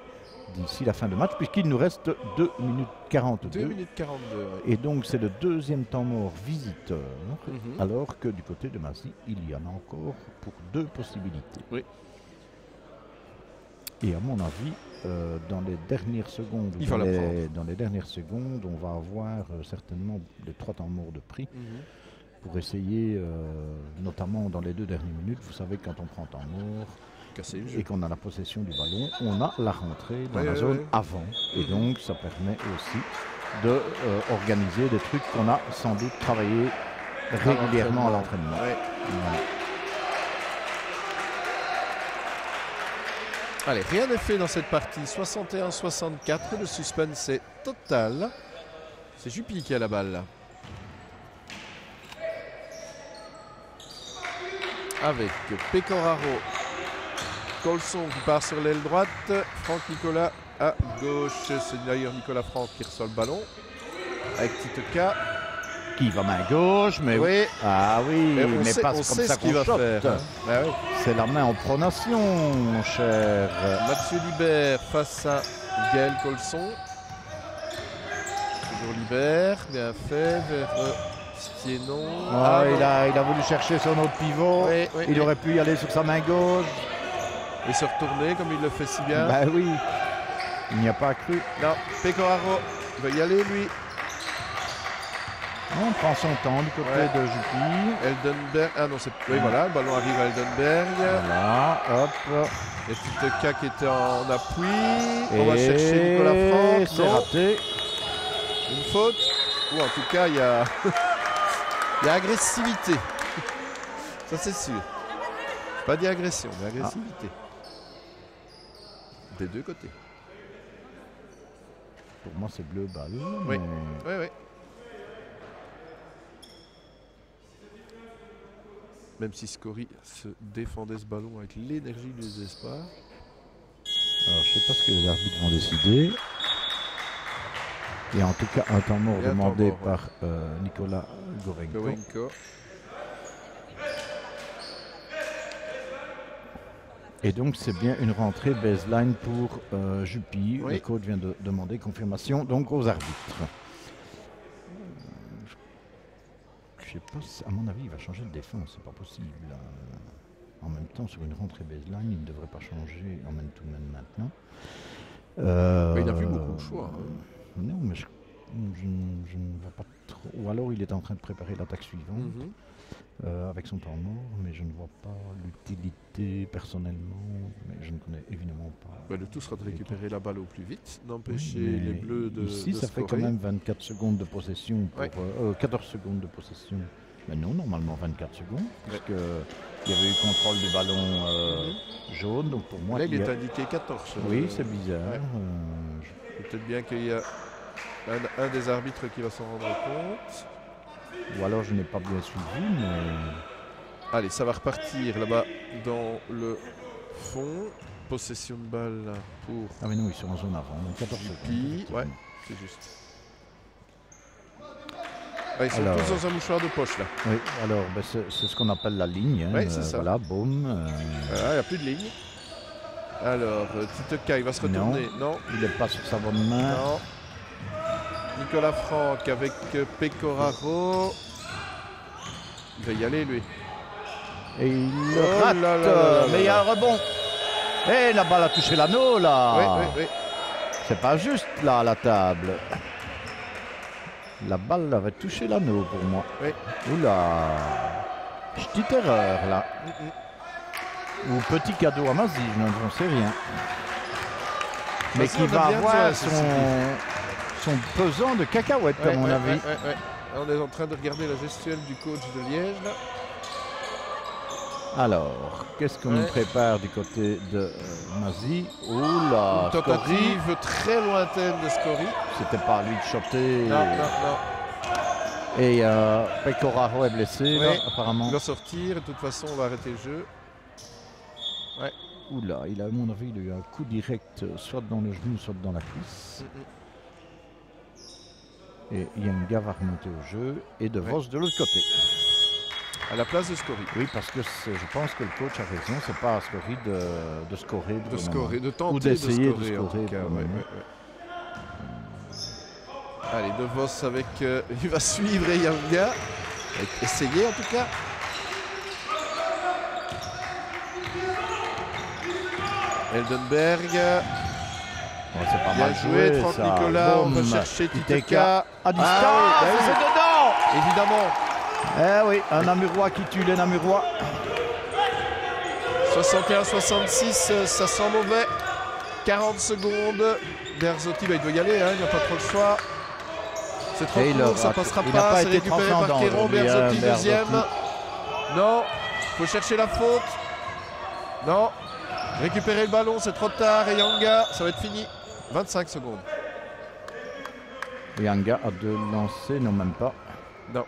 Speaker 2: d'ici la fin de match, puisqu'il nous reste 2 minutes 42.
Speaker 1: 2 minutes 42. Ouais.
Speaker 2: Et donc c'est le deuxième temps mort visiteur, alors que du côté de Massy, il y en a encore pour 2 possibilités.
Speaker 1: Oui.
Speaker 2: Et à mon avis, dans les dernières secondes, on va avoir certainement les 3 temps morts de prix pour essayer, notamment dans les 2 dernières minutes, vous savez quand on prend temps mort et qu'on a la possession du ballon, on a la rentrée dans la zone avant. Et donc ça permet aussi de organiser des trucs qu'on a sans doute travaillé régulièrement à l'entraînement.
Speaker 1: Allez, rien n'est fait dans cette partie. 61-64, le suspense est total. C'est Jupy qui a la balle. Avec Pecoraro, Colson qui part sur l'aile droite, Franck Nicolas à gauche. C'est d'ailleurs Nicolas Franck qui reçoit le ballon. Avec Titeka.
Speaker 2: Qui va main gauche, mais
Speaker 1: oui.
Speaker 2: Ah oui, mais pas comme ça
Speaker 1: qu'on va faire.
Speaker 2: Bah oui. C'est la main en pronation, mon cher.
Speaker 1: Mathieu Libert face à Gaël Colson. Toujours Libert, bien fait, vers Stienon.
Speaker 2: Il a voulu chercher son autre pivot. Il aurait pu y aller sur sa main gauche.
Speaker 1: Et se retourner comme il le fait si bien.
Speaker 2: Bah oui, il n'y a pas cru.
Speaker 1: Non, Pecoraro, il va y aller lui.
Speaker 2: On prend son temps du côté de Jupy.
Speaker 1: Eldenberg. Ah non, c'est. Oui, voilà, le ballon arrive à Eldenberg.
Speaker 2: Voilà, hop.
Speaker 1: Et Titeka qui était en appui. On va chercher Nicolas Franck.
Speaker 2: C'est raté.
Speaker 1: Une faute. Ou en tout cas, il y a. Il y a agressivité. Ça, c'est sûr. Pas dit agression, mais agressivité. Des deux côtés.
Speaker 2: Pour moi, c'est bleu balle.
Speaker 1: Oui,
Speaker 2: mais...
Speaker 1: oui. Même si Scory se défendait ce ballon avec l'énergie du désespoir.
Speaker 2: Alors, je ne sais pas ce que les arbitres vont décider. Et en tout cas, un temps mort demandé par Nicolas Gorenko. Et donc, c'est bien une rentrée baseline pour Jupy. Oui. Le coach vient de demander confirmation donc aux arbitres. Je sais pas, à mon avis, il va changer de défense, c'est pas possible. En même temps, sur une rentrée baseline, il ne devrait pas changer en même tout de même maintenant.
Speaker 1: Mais il a vu beaucoup de choix.
Speaker 2: Non, mais je ne vois pas trop. Ou alors il est en train de préparer l'attaque suivante avec son temps mort, mais je ne vois pas l'utilité personnellement. Mais je ne connais évidemment pas.
Speaker 1: Le tout sera de récupérer la balle au plus vite, d'empêcher les Bleus de.
Speaker 2: Ici, ça fait quand même 24 secondes de possession. 14 secondes de possession. Mais non, normalement 24 secondes, puisqu'il y avait eu contrôle du ballon jaune. Donc pour moi,
Speaker 1: là, il est indiqué 14.
Speaker 2: Oui, c'est bizarre.
Speaker 1: Peut-être bien qu'il y a un des arbitres qui va s'en rendre compte.
Speaker 2: Ou alors je n'ai pas bien suivi, mais...
Speaker 1: Allez, ça va repartir là-bas dans le fond. Possession de balle pour...
Speaker 2: Ah mais non, ils sont en zone avant, donc 14 secondes.
Speaker 1: Ouais, c'est juste. Ils sont tous dans un mouchoir de poche là.
Speaker 2: Oui, alors c'est ce qu'on appelle la ligne.
Speaker 1: Oui, c'est ça.
Speaker 2: Voilà, boum.
Speaker 1: Voilà, il n'y a plus de ligne. Alors, Titeka, il va se retourner. Non.
Speaker 2: Il n'est pas sur sa bonne main.
Speaker 1: Non. Nicolas Franck avec Pecoraro. Il va y aller, lui.
Speaker 2: Et il rate. Mais il y a un rebond. Et la balle a touché l'anneau, là.
Speaker 1: Oui.
Speaker 2: C'est pas juste, là, à la table. La balle avait touché l'anneau, pour moi.
Speaker 1: Oui.
Speaker 2: Oula. Petite erreur, là. Ou petit cadeau à Mazi, je n'en sais rien. Mais qui va avoir son pesant de cacahuètes, à mon avis.
Speaker 1: On est en train de regarder la gestuelle du coach de Liège, là.
Speaker 2: Alors, qu'est-ce qu'on nous prépare du côté de Mazi? Oula,
Speaker 1: une tentative très lointaine de Scory.
Speaker 2: C'était pas à lui de choper.
Speaker 1: Non.
Speaker 2: Et Pecoraro est blessé, là, apparemment.
Speaker 1: Il va sortir, de toute façon, on va arrêter le jeu. Ouais.
Speaker 2: Oula, il a, à mon avis, il a eu un coup direct, soit dans le genou, soit dans la cuisse. Et Yanga va remonter au jeu, et De Vos de l'autre côté.
Speaker 1: À la place de Scory.
Speaker 2: Oui, parce que je pense que le coach a raison, c'est pas à Scory de scorer.
Speaker 1: De scorer, de tenter
Speaker 2: ou d'essayer de scorer.
Speaker 1: En tout cas, Allez, De Vos avec... il va suivre Yanga. Essayer en tout cas. Eldenberg.
Speaker 2: C'est pas
Speaker 1: bien
Speaker 2: mal
Speaker 1: joué, 30 Nicolas. On va chercher Titeka.
Speaker 2: À distance, c'est dedans.
Speaker 1: Évidemment.
Speaker 2: Eh oui, un Namurois qui tue les Namurois.
Speaker 1: 61-66, ça sent mauvais. 40 secondes. Berzotti, il doit y aller, il n'a pas trop le choix. C'est trop court, ça passera pas. C'est récupéré par Kéron. Berzotti, deuxième. Non, il faut chercher la faute. Non, récupérer le ballon, c'est trop tard. Et Yanga, ça va être fini. 25 secondes.
Speaker 2: Yanga a deux lancers, non même pas.
Speaker 1: Non.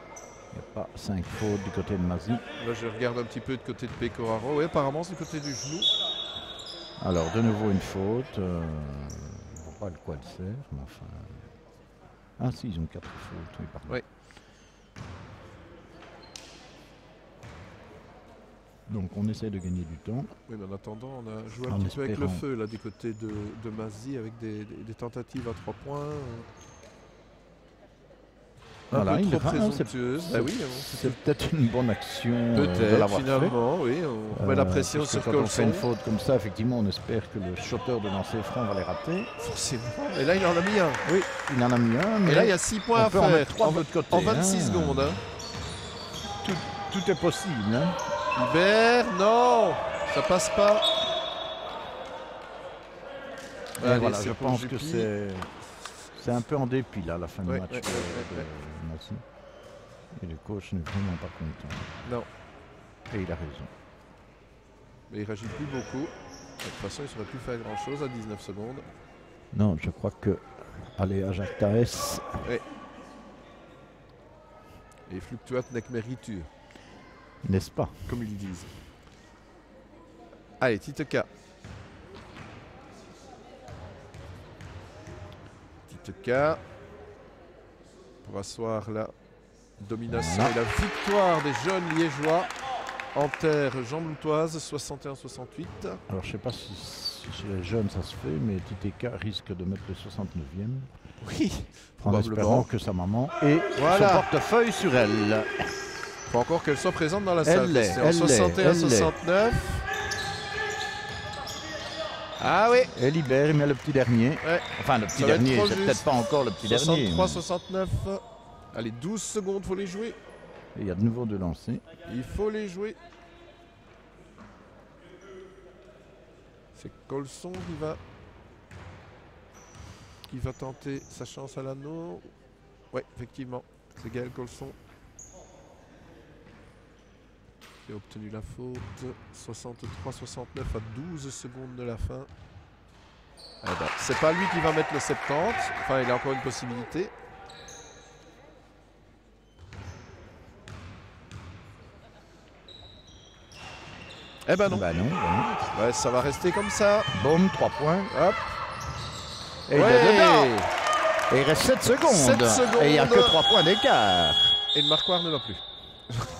Speaker 2: Il n'y a pas 5 fautes du côté de Mazi.
Speaker 1: Là, je regarde un petit peu du côté de Pecoraro. Oui, apparemment, c'est du côté du genou.
Speaker 2: Alors, de nouveau une faute. On ne voit pas de quoi elle sert, mais enfin... Ah si, ils ont 4 fautes, oui, pardon.
Speaker 1: Oui.
Speaker 2: Donc, on essaie de gagner du temps.
Speaker 1: Oui, mais en attendant, on a joué un petit peu avec le feu, là, du côté de Mazi, avec des tentatives à 3 points. un
Speaker 2: Voilà,
Speaker 1: peu
Speaker 2: il
Speaker 1: trop
Speaker 2: le rend,
Speaker 1: présomptueuse. Bah oui,
Speaker 2: c'est peut-être une bonne action de
Speaker 1: peut-être
Speaker 2: l'avoir fait.
Speaker 1: finalement, oui, on met la pression
Speaker 2: Parce que
Speaker 1: sur
Speaker 2: quand on fait
Speaker 1: Colson.
Speaker 2: une faute comme ça, effectivement, on espère que le shooter de lancer franc va les rater.
Speaker 1: Forcément. Et là, il en a mis un.
Speaker 2: Oui, il en a mis un. Mais
Speaker 1: Et là, il y a 6 points à
Speaker 2: on peut en
Speaker 1: faire.
Speaker 2: mettre 3 de l'autre côté.
Speaker 1: En 26 secondes. Hein.
Speaker 2: Tout est possible. Hein.
Speaker 1: Hubert, non, ça passe pas.
Speaker 2: Et
Speaker 1: Allez,
Speaker 2: voilà,
Speaker 1: c'est
Speaker 2: je
Speaker 1: pour
Speaker 2: pense
Speaker 1: Juppy.
Speaker 2: que c'est un peu en dépit là, à la fin du
Speaker 1: Ouais,
Speaker 2: match
Speaker 1: ouais,
Speaker 2: de
Speaker 1: ouais.
Speaker 2: Massy. Et le coach n'est vraiment pas content.
Speaker 1: Non,
Speaker 2: Et il a raison.
Speaker 1: mais il réagit plus beaucoup. De toute façon, il ne saurait plus faire grand chose à 19 secondes.
Speaker 2: Non, je crois que. Allez, à Jacques Taès.
Speaker 1: Et fluctuat nec meritur,
Speaker 2: N'est-ce pas?
Speaker 1: comme ils disent. Allez, Titeka. Titeka. Pour asseoir la domination et la victoire des jeunes liégeois en terre jambloutoise 61-68.
Speaker 2: Alors, je ne sais pas si chez les jeunes ça se fait, mais Titeka risque de mettre le 69e.
Speaker 1: Oui,
Speaker 2: En espérant
Speaker 1: probablement.
Speaker 2: que sa maman ait
Speaker 1: Voilà.
Speaker 2: son portefeuille sur elle.
Speaker 1: Faut encore qu'elle soit présente dans la salle.
Speaker 2: l'est,
Speaker 1: C'est en
Speaker 2: elle l'est,
Speaker 1: 61-69. Ah oui,
Speaker 2: Elle libère, il met le petit dernier.
Speaker 1: Ouais.
Speaker 2: Enfin, le petit
Speaker 1: Ça va être
Speaker 2: dernier,
Speaker 1: trop
Speaker 2: c'est
Speaker 1: juste.
Speaker 2: peut-être pas encore le petit dernier.
Speaker 1: 63-69. Allez, 12 secondes, faut les jouer.
Speaker 2: Il y a de nouveau de lancer.
Speaker 1: Il faut les jouer. C'est Colson qui va tenter sa chance à l'anneau. Ouais, effectivement, c'est Gaël Colson qui a obtenu la faute. 63-69 à 12 secondes de la fin. Eh ben, c'est pas lui qui va mettre le 70. Enfin, il a encore une possibilité. Eh ben non.
Speaker 2: Bah non, bah
Speaker 1: Ouais, ça va rester comme ça.
Speaker 2: non. Boum, 3 points.
Speaker 1: Hop.
Speaker 2: Et il
Speaker 1: Ouais.
Speaker 2: est dedans. Et il reste 7 secondes.
Speaker 1: 7 secondes.
Speaker 2: Et il n'y a que 3 points d'écart.
Speaker 1: Et le marquoir ne va plus.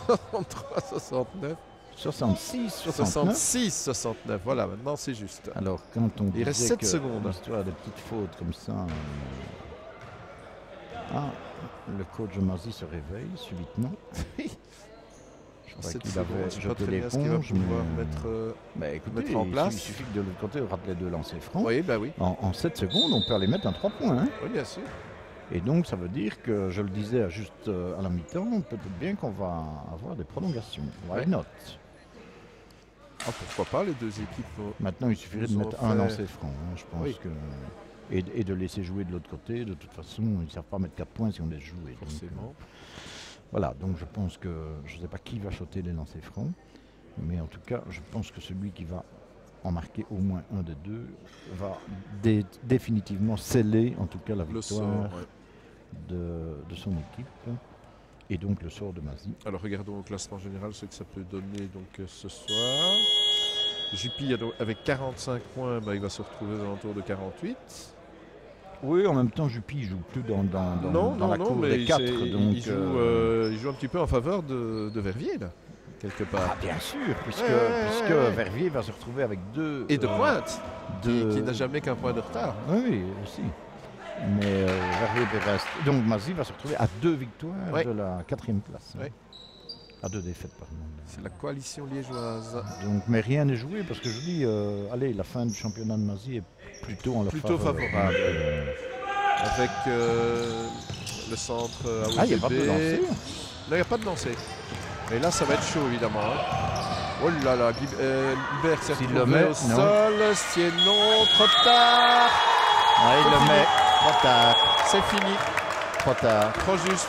Speaker 1: 63-69.
Speaker 2: 66, 69.
Speaker 1: 66-69. Voilà, maintenant c'est juste.
Speaker 2: Alors, quand on
Speaker 1: Il reste
Speaker 2: disait
Speaker 1: 7
Speaker 2: que
Speaker 1: secondes.
Speaker 2: l'histoire des petites fautes comme ça... Ah, le coach de Mazy se réveille subitement. Je crois
Speaker 1: 7
Speaker 2: qu'il
Speaker 1: secondes.
Speaker 2: avait
Speaker 1: Je sais pas
Speaker 2: jeté
Speaker 1: très bien ce qu'il va
Speaker 2: l'éponge.
Speaker 1: pouvoir
Speaker 2: mais-
Speaker 1: mettre.
Speaker 2: Bah, écoutez,
Speaker 1: mettre en place.
Speaker 2: Il suffit que de l'autre côté, on rate les deux lancers francs.
Speaker 1: Oui, bah oui.
Speaker 2: En 7 secondes, on peut aller mettre un 3 points. Hein.
Speaker 1: Oui, bien sûr.
Speaker 2: Et donc, ça veut dire que, je le disais juste à la mi-temps, peut-être bien qu'on va avoir des prolongations. Why
Speaker 1: Ouais.
Speaker 2: not?
Speaker 1: Ah, pourquoi pas, les deux équipes.
Speaker 2: Maintenant, il suffirait de
Speaker 1: Ils ont
Speaker 2: mettre un
Speaker 1: fait-
Speaker 2: lancer franc. Hein, je pense
Speaker 1: Oui.
Speaker 2: que... Et de laisser jouer de l'autre côté. De toute façon, ils ne savent pas mettre 4 points si on laisse jouer. Donc,
Speaker 1: Forcément.
Speaker 2: voilà, donc je pense que... Je ne sais pas qui va shotter les lancers francs. Mais en tout cas, je pense que celui qui va en marquer au moins un des deux va définitivement sceller, en tout cas, la
Speaker 1: Le
Speaker 2: victoire
Speaker 1: sort. Ouais.
Speaker 2: de son équipe. Et donc le sort de Mazy.
Speaker 1: Alors regardons au classement général ce que ça peut donner donc ce soir. Juppy avec 45 points, bah, il va se retrouver aux alentours de 48.
Speaker 2: Oui, en même temps, Juppy joue plus dans la cour
Speaker 1: mais
Speaker 2: des 4. Donc,
Speaker 1: il joue un petit peu en faveur de Verviers, là, quelque part.
Speaker 2: Ah, bien sûr, puisque
Speaker 1: ouais.
Speaker 2: Verviers va se retrouver avec 2...
Speaker 1: Et de pointe,
Speaker 2: deux-
Speaker 1: qui n'a jamais qu'un point de retard.
Speaker 2: Oui, aussi. Mais Verviers reste... Donc Mazy va se retrouver à 2 victoires
Speaker 1: Ouais.
Speaker 2: de la 4e place.
Speaker 1: Ouais.
Speaker 2: À 2 défaites, pardon.
Speaker 1: C'est la coalition liégeoise.
Speaker 2: Donc, mais rien n'est joué parce que je dis, allez, la fin du championnat de Mazy est plutôt en leur
Speaker 1: Plutôt
Speaker 2: faveur.
Speaker 1: favorable.
Speaker 2: Donc,
Speaker 1: Avec le centre AOGB.
Speaker 2: Ah, il n'y a pas de lancer.
Speaker 1: Là, il n'y a pas de lancer. Mais là, ça va être chaud, évidemment. Hein. Oh là là, Hubert s'est
Speaker 2: S'il
Speaker 1: retrouvé
Speaker 2: le met,
Speaker 1: au
Speaker 2: non.
Speaker 1: sol. Sinon, trop tard.
Speaker 2: Ouais, il
Speaker 1: C'est
Speaker 2: le
Speaker 1: fini.
Speaker 2: met trop tard.
Speaker 1: C'est fini.
Speaker 2: Trop tard.
Speaker 1: Trop juste.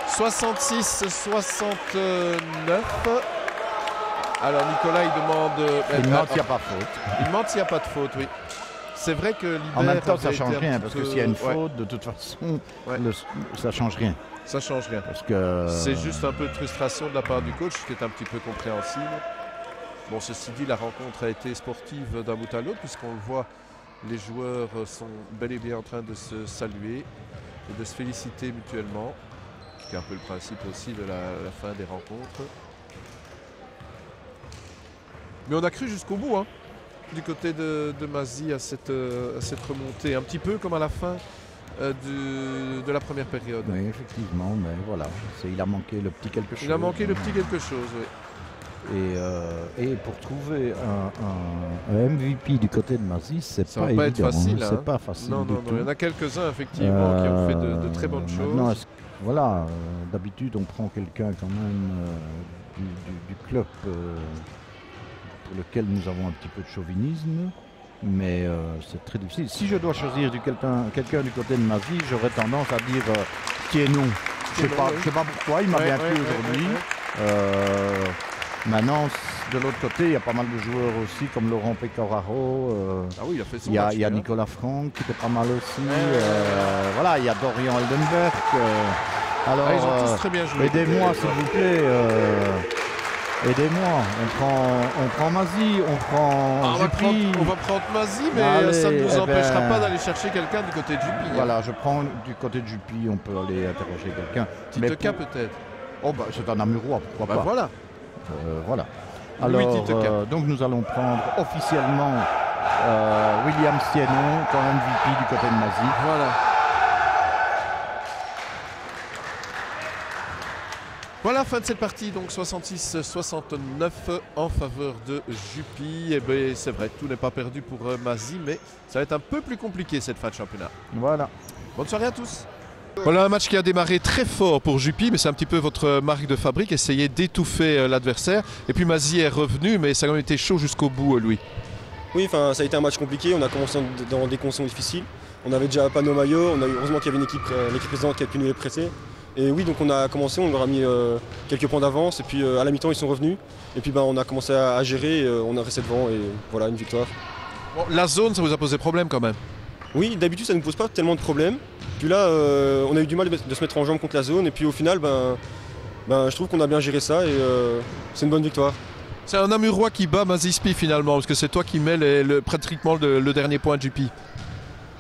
Speaker 1: 66-69. Alors, Nicolas, il demande...
Speaker 2: Il demande s'il n'y a pas faute.
Speaker 1: Il demande s'il n'y a pas de faute, oui. C'est vrai que Libert
Speaker 2: En même temps, ça
Speaker 1: avait
Speaker 2: change
Speaker 1: été un
Speaker 2: rien,
Speaker 1: petit
Speaker 2: parce que
Speaker 1: peu-
Speaker 2: s'il y a une
Speaker 1: ouais,
Speaker 2: faute, de toute façon,
Speaker 1: Ouais.
Speaker 2: ça change rien.
Speaker 1: ça change rien.
Speaker 2: Parce que
Speaker 1: C'est juste un peu de frustration de la part du coach, qui est un petit peu compréhensible. Bon, ceci dit, la rencontre a été sportive d'un bout à l'autre, puisqu'on le voit, les joueurs sont bel et bien en train de se saluer et de se féliciter mutuellement, qui est un peu le principe aussi de la fin des rencontres. Mais on a cru jusqu'au bout, hein, du côté de Mazy à cette remontée, un petit peu comme à la fin de la première période.
Speaker 2: Oui, effectivement, mais voilà, il a manqué le petit quelque chose.
Speaker 1: Il a manqué le petit quelque chose, oui.
Speaker 2: Et pour trouver un MVP du côté de Mazis, c'est pas évident.
Speaker 1: Être facile. Hein.
Speaker 2: C'est pas facile.
Speaker 1: Non,
Speaker 2: du tout.
Speaker 1: Il y en a quelques-uns effectivement qui ont fait de très bonnes choses.
Speaker 2: Voilà, d'habitude on prend quelqu'un quand même du club pour lequel nous avons un petit peu de chauvinisme, mais c'est très difficile. Si je dois choisir quelqu'un du côté de Mazis, j'aurais tendance à dire Thienou. Je sais pas pourquoi, il m'a bien plu aujourd'hui. Maintenant, de l'autre côté, il y a pas mal de joueurs aussi, comme Laurent Pecoraro.
Speaker 1: Oui, il a fait son
Speaker 2: match. Il y a Nicolas Franck qui était pas mal aussi. Voilà, il y a Dorian Eldenberg. Alors,
Speaker 1: ils ont tous très bien joué.
Speaker 2: Aidez-moi, s'il vous plaît. Aidez-moi. On prend Mazis, on prend Juppy.
Speaker 1: On va prendre Mazis, mais allez, ça ne nous empêchera pas d'aller chercher quelqu'un du côté de Juppy.
Speaker 2: Voilà, je prends du côté de Juppy, on peut aller interroger quelqu'un.
Speaker 1: Titeka peut-être.
Speaker 2: Oh, c'est un Namurois, pourquoi pas.
Speaker 1: Voilà.
Speaker 2: Voilà. Alors, donc nous allons prendre officiellement William Sienon comme MVP du côté de Mazis.
Speaker 1: Voilà. Voilà, fin de cette partie, donc 66-69 en faveur de Juppy. Et bien c'est vrai, tout n'est pas perdu pour Mazis, mais ça va être un peu plus compliqué cette fin de championnat.
Speaker 2: Voilà.
Speaker 1: Bonne soirée à tous. Voilà un match qui a démarré très fort pour Juppy, mais c'est un petit peu votre marque de fabrique, essayer d'étouffer l'adversaire. Et puis Mazis est revenu, mais ça a quand même été chaud jusqu'au bout, lui.
Speaker 3: Oui, ça a été un match compliqué, on a commencé dans des conditions difficiles. On avait déjà pas nos maillots, heureusement qu'il y avait l'équipe précédente qui a pu nous les presser. Et oui, donc on a commencé, on leur a mis quelques points d'avance, et puis à la mi-temps ils sont revenus. Et puis on a commencé à gérer, on a resté devant, et voilà, une victoire.
Speaker 1: Bon, la zone, ça vous a posé problème quand même?
Speaker 3: Oui, d'habitude ça ne nous pose pas tellement de problèmes. Puis là, on a eu du mal de se mettre en jambe contre la zone, et puis au final, je trouve qu'on a bien géré ça, et c'est une bonne victoire.
Speaker 1: C'est un Namurois qui bat Mazispi finalement, parce que c'est toi qui mets pratiquement le dernier point de Juppy.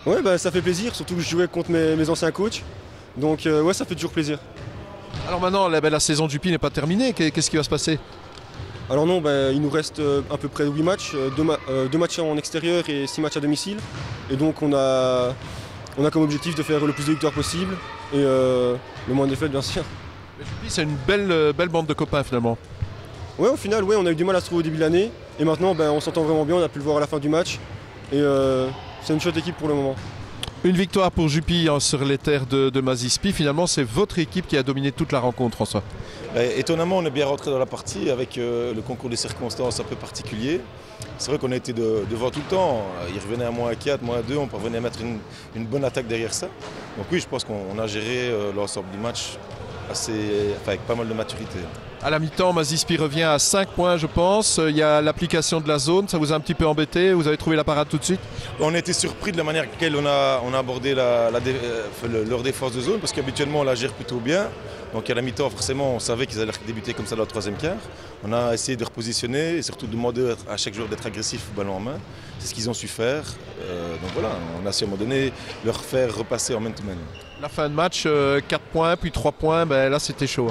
Speaker 3: Ouais, ça fait plaisir, surtout que je jouais contre mes anciens coachs. Donc ouais, ça fait toujours plaisir.
Speaker 1: Alors maintenant, la saison de Juppy n'est pas terminée, qu'est-ce qui va se passer?
Speaker 3: Alors non, il nous reste à peu près 8 matchs, 2 matchs en extérieur et 6 matchs à domicile. Et donc on a comme objectif de faire le plus de victoires possible et le moins de défaites bien sûr.
Speaker 1: Juppy, c'est une belle bande de copains finalement.
Speaker 3: Ouais, au final, on a eu du mal à se trouver au début de l'année. Et maintenant, on s'entend vraiment bien, on a pu le voir à la fin du match. Et c'est une chouette équipe pour le moment.
Speaker 1: Une victoire pour Juppy sur les terres de Mazispi. Finalement, c'est votre équipe qui a dominé toute la rencontre, François.
Speaker 4: Étonnamment, on est bien rentré dans la partie avec le concours des circonstances un peu particulier. C'est vrai qu'on a été devant tout le temps. Il revenait à -4, -2. On parvenait à mettre une bonne attaque derrière ça. Donc oui, je pense qu'on a géré l'ensemble du match avec pas mal de maturité.
Speaker 1: À la mi-temps, Mazispi revient à 5 points, je pense. Il y a l'application de la zone. Ça vous a un petit peu embêté? Vous avez trouvé la parade tout de suite?
Speaker 4: On a été surpris de la manière avec laquelle on a abordé leur défense de zone, parce qu'habituellement, on la gère plutôt bien. Donc à la mi-temps, forcément, on savait qu'ils allaient débuter comme ça dans le troisième quart. On a essayé de repositionner et surtout de demander à chaque joueur d'être agressif au ballon en main. C'est ce qu'ils ont su faire. Donc voilà, on a su à un moment donné leur faire repasser en man-to-man.
Speaker 1: La fin de match, 4 points, puis 3 points, là c'était chaud.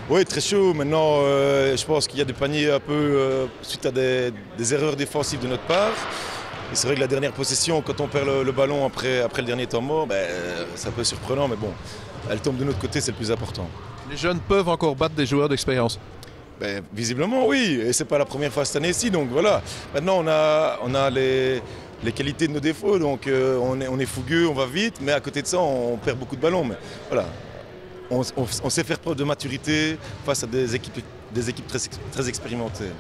Speaker 4: Oui, très chaud. Maintenant, je pense qu'il y a des paniers un peu suite à des erreurs défensives de notre part. Et c'est vrai que la dernière possession, quand on perd le ballon après le dernier temps mort, c'est un peu surprenant, mais bon, elle tombe de notre côté, c'est le plus important.
Speaker 1: Les jeunes peuvent encore battre des joueurs d'expérience?
Speaker 4: Visiblement, oui. Et c'est pas la première fois cette année-ci, donc voilà. Maintenant, on a les qualités de nos défauts, donc on est fougueux, on va vite, mais à côté de ça, on perd beaucoup de ballons. Mais voilà, on sait faire preuve de maturité face à des équipes très expérimentées.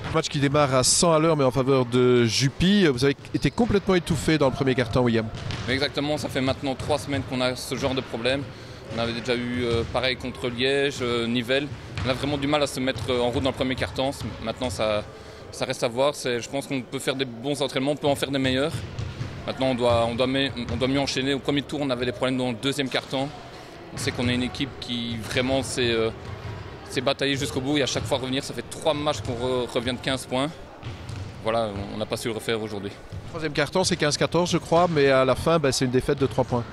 Speaker 1: Un match qui démarre à 100 à l'heure, mais en faveur de Juppy. Vous avez été complètement étouffé dans le premier quart-temps, William.
Speaker 5: Exactement, ça fait maintenant 3 semaines qu'on a ce genre de problème. On avait déjà eu pareil contre Liège, Nivelles. On a vraiment du mal à se mettre en route dans le premier quart-temps. Maintenant, ça reste à voir. Je pense qu'on peut faire des bons entraînements, on peut en faire des meilleurs. Maintenant, on doit mieux enchaîner. Au premier tour, on avait des problèmes dans le deuxième quart-temps. On sait qu'on est une équipe qui vraiment s'est bataillée jusqu'au bout. Et à chaque fois revenir, ça fait 3 matchs qu'on revient de 15 points. Voilà, on n'a pas su le refaire aujourd'hui.
Speaker 1: Troisième quart-temps, c'est 15-14, je crois. Mais à la fin, c'est une défaite de 3 points.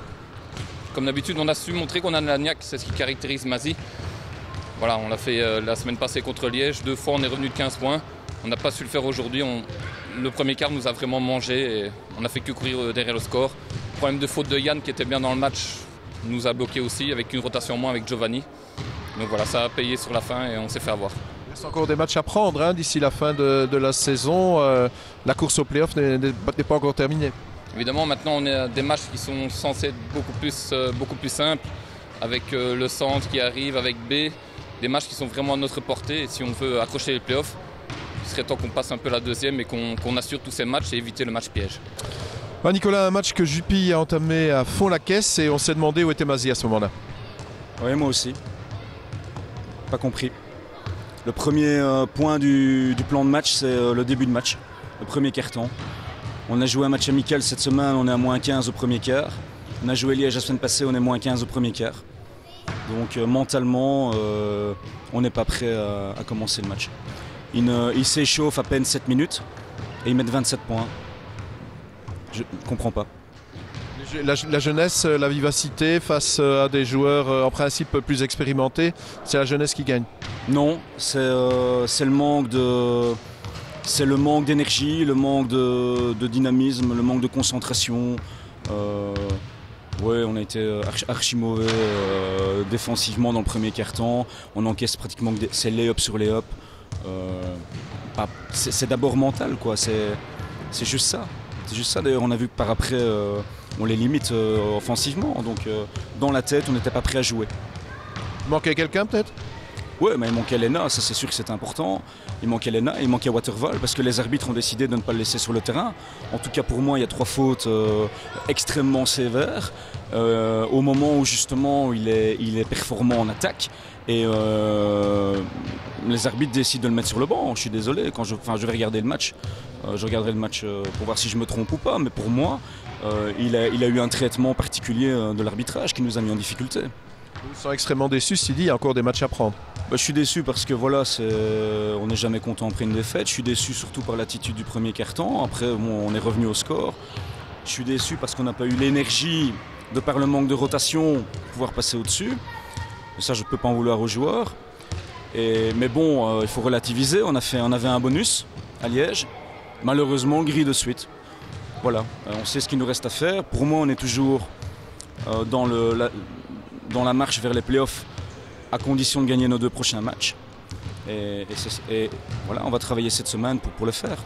Speaker 5: Comme d'habitude, on a su montrer qu'on a de la niaque. C'est ce qui caractérise Mazis. Voilà, on l'a fait la semaine passée contre Liège. 2 fois, on est revenu de 15 points. On n'a pas su le faire aujourd'hui. Le premier quart nous a vraiment mangé et on n'a fait que courir derrière le score. problème de faute de Yann qui était bien dans le match nous a bloqué aussi, avec une rotation en moins avec Giovanni. Donc voilà, ça a payé sur la fin et on s'est fait avoir.
Speaker 1: Il reste encore des matchs à prendre d'ici la fin de la saison. La course au play-off n'est pas encore terminée.
Speaker 5: Évidemment, maintenant on est à des matchs qui sont censés être beaucoup plus simples, avec le centre qui arrive, avec B, des matchs qui sont vraiment à notre portée. Et si on veut accrocher les play-offs, il serait temps qu'on passe un peu la deuxième et qu'on assure tous ces matchs et éviter le match piège.
Speaker 1: Nicolas, un match que Jupy a entamé à fond la caisse et on s'est demandé où était Mazie à ce moment-là.
Speaker 6: Oui, moi aussi. Pas compris. Le premier point du plan de match, c'est le début de match, le premier quart-temps. On a joué un match amical cette semaine, on est à moins 15 au premier quart. On a joué Liège la semaine passée, on est moins 15 au premier quart. Donc mentalement, on n'est pas prêt à commencer le match. Ils s'échauffent à peine 7 minutes et ils mettent 27 points. Je ne comprends pas.
Speaker 1: La jeunesse, la vivacité face à des joueurs en principe plus expérimentés, c'est la jeunesse qui gagne. Non,
Speaker 6: c'est le manque d'énergie, le manque de dynamisme, le manque de concentration. On a été archi mauvais défensivement dans le premier quart-temps. On encaisse pratiquement que c'est lay-up sur lay-up. C'est d'abord mental, quoi. C'est juste ça. C'est juste ça. D'ailleurs, on a vu que par après, on les limite offensivement. Donc, dans la tête, on n'était pas prêt à jouer.
Speaker 1: Il manquait quelqu'un, peut-être ?
Speaker 6: Oui, mais il manquait Lena, ça c'est sûr que c'est important. Il manquait Lena, il manquait Waterval, parce que les arbitres ont décidé de ne pas le laisser sur le terrain. En tout cas, pour moi, il y a 3 fautes extrêmement sévères. Au moment où justement il est performant en attaque. Et les arbitres décident de le mettre sur le banc. Je suis désolé, quand je vais regarder le match, je regarderai le match pour voir si je me trompe ou pas. Mais pour moi, il a eu un traitement particulier de l'arbitrage qui nous a mis en difficulté.
Speaker 1: Ils sont extrêmement déçus, s'il dit, il y a encore des matchs à prendre.
Speaker 6: Je suis déçu parce que voilà, on n'est jamais content après une défaite. Je suis déçu surtout par l'attitude du premier quart-temps. Après, on est revenu au score. Je suis déçu parce qu'on n'a pas eu l'énergie, de par le manque de rotation, pour pouvoir passer au-dessus. Et ça, je ne peux pas en vouloir aux joueurs. Mais bon, il faut relativiser. On avait un bonus à Liège. Malheureusement, grille de suite. Voilà, on sait ce qu'il nous reste à faire. Pour moi, on est toujours dans la marche vers les playoffs, à condition de gagner nos 2 prochains matchs. Et voilà, on va travailler cette semaine pour le faire.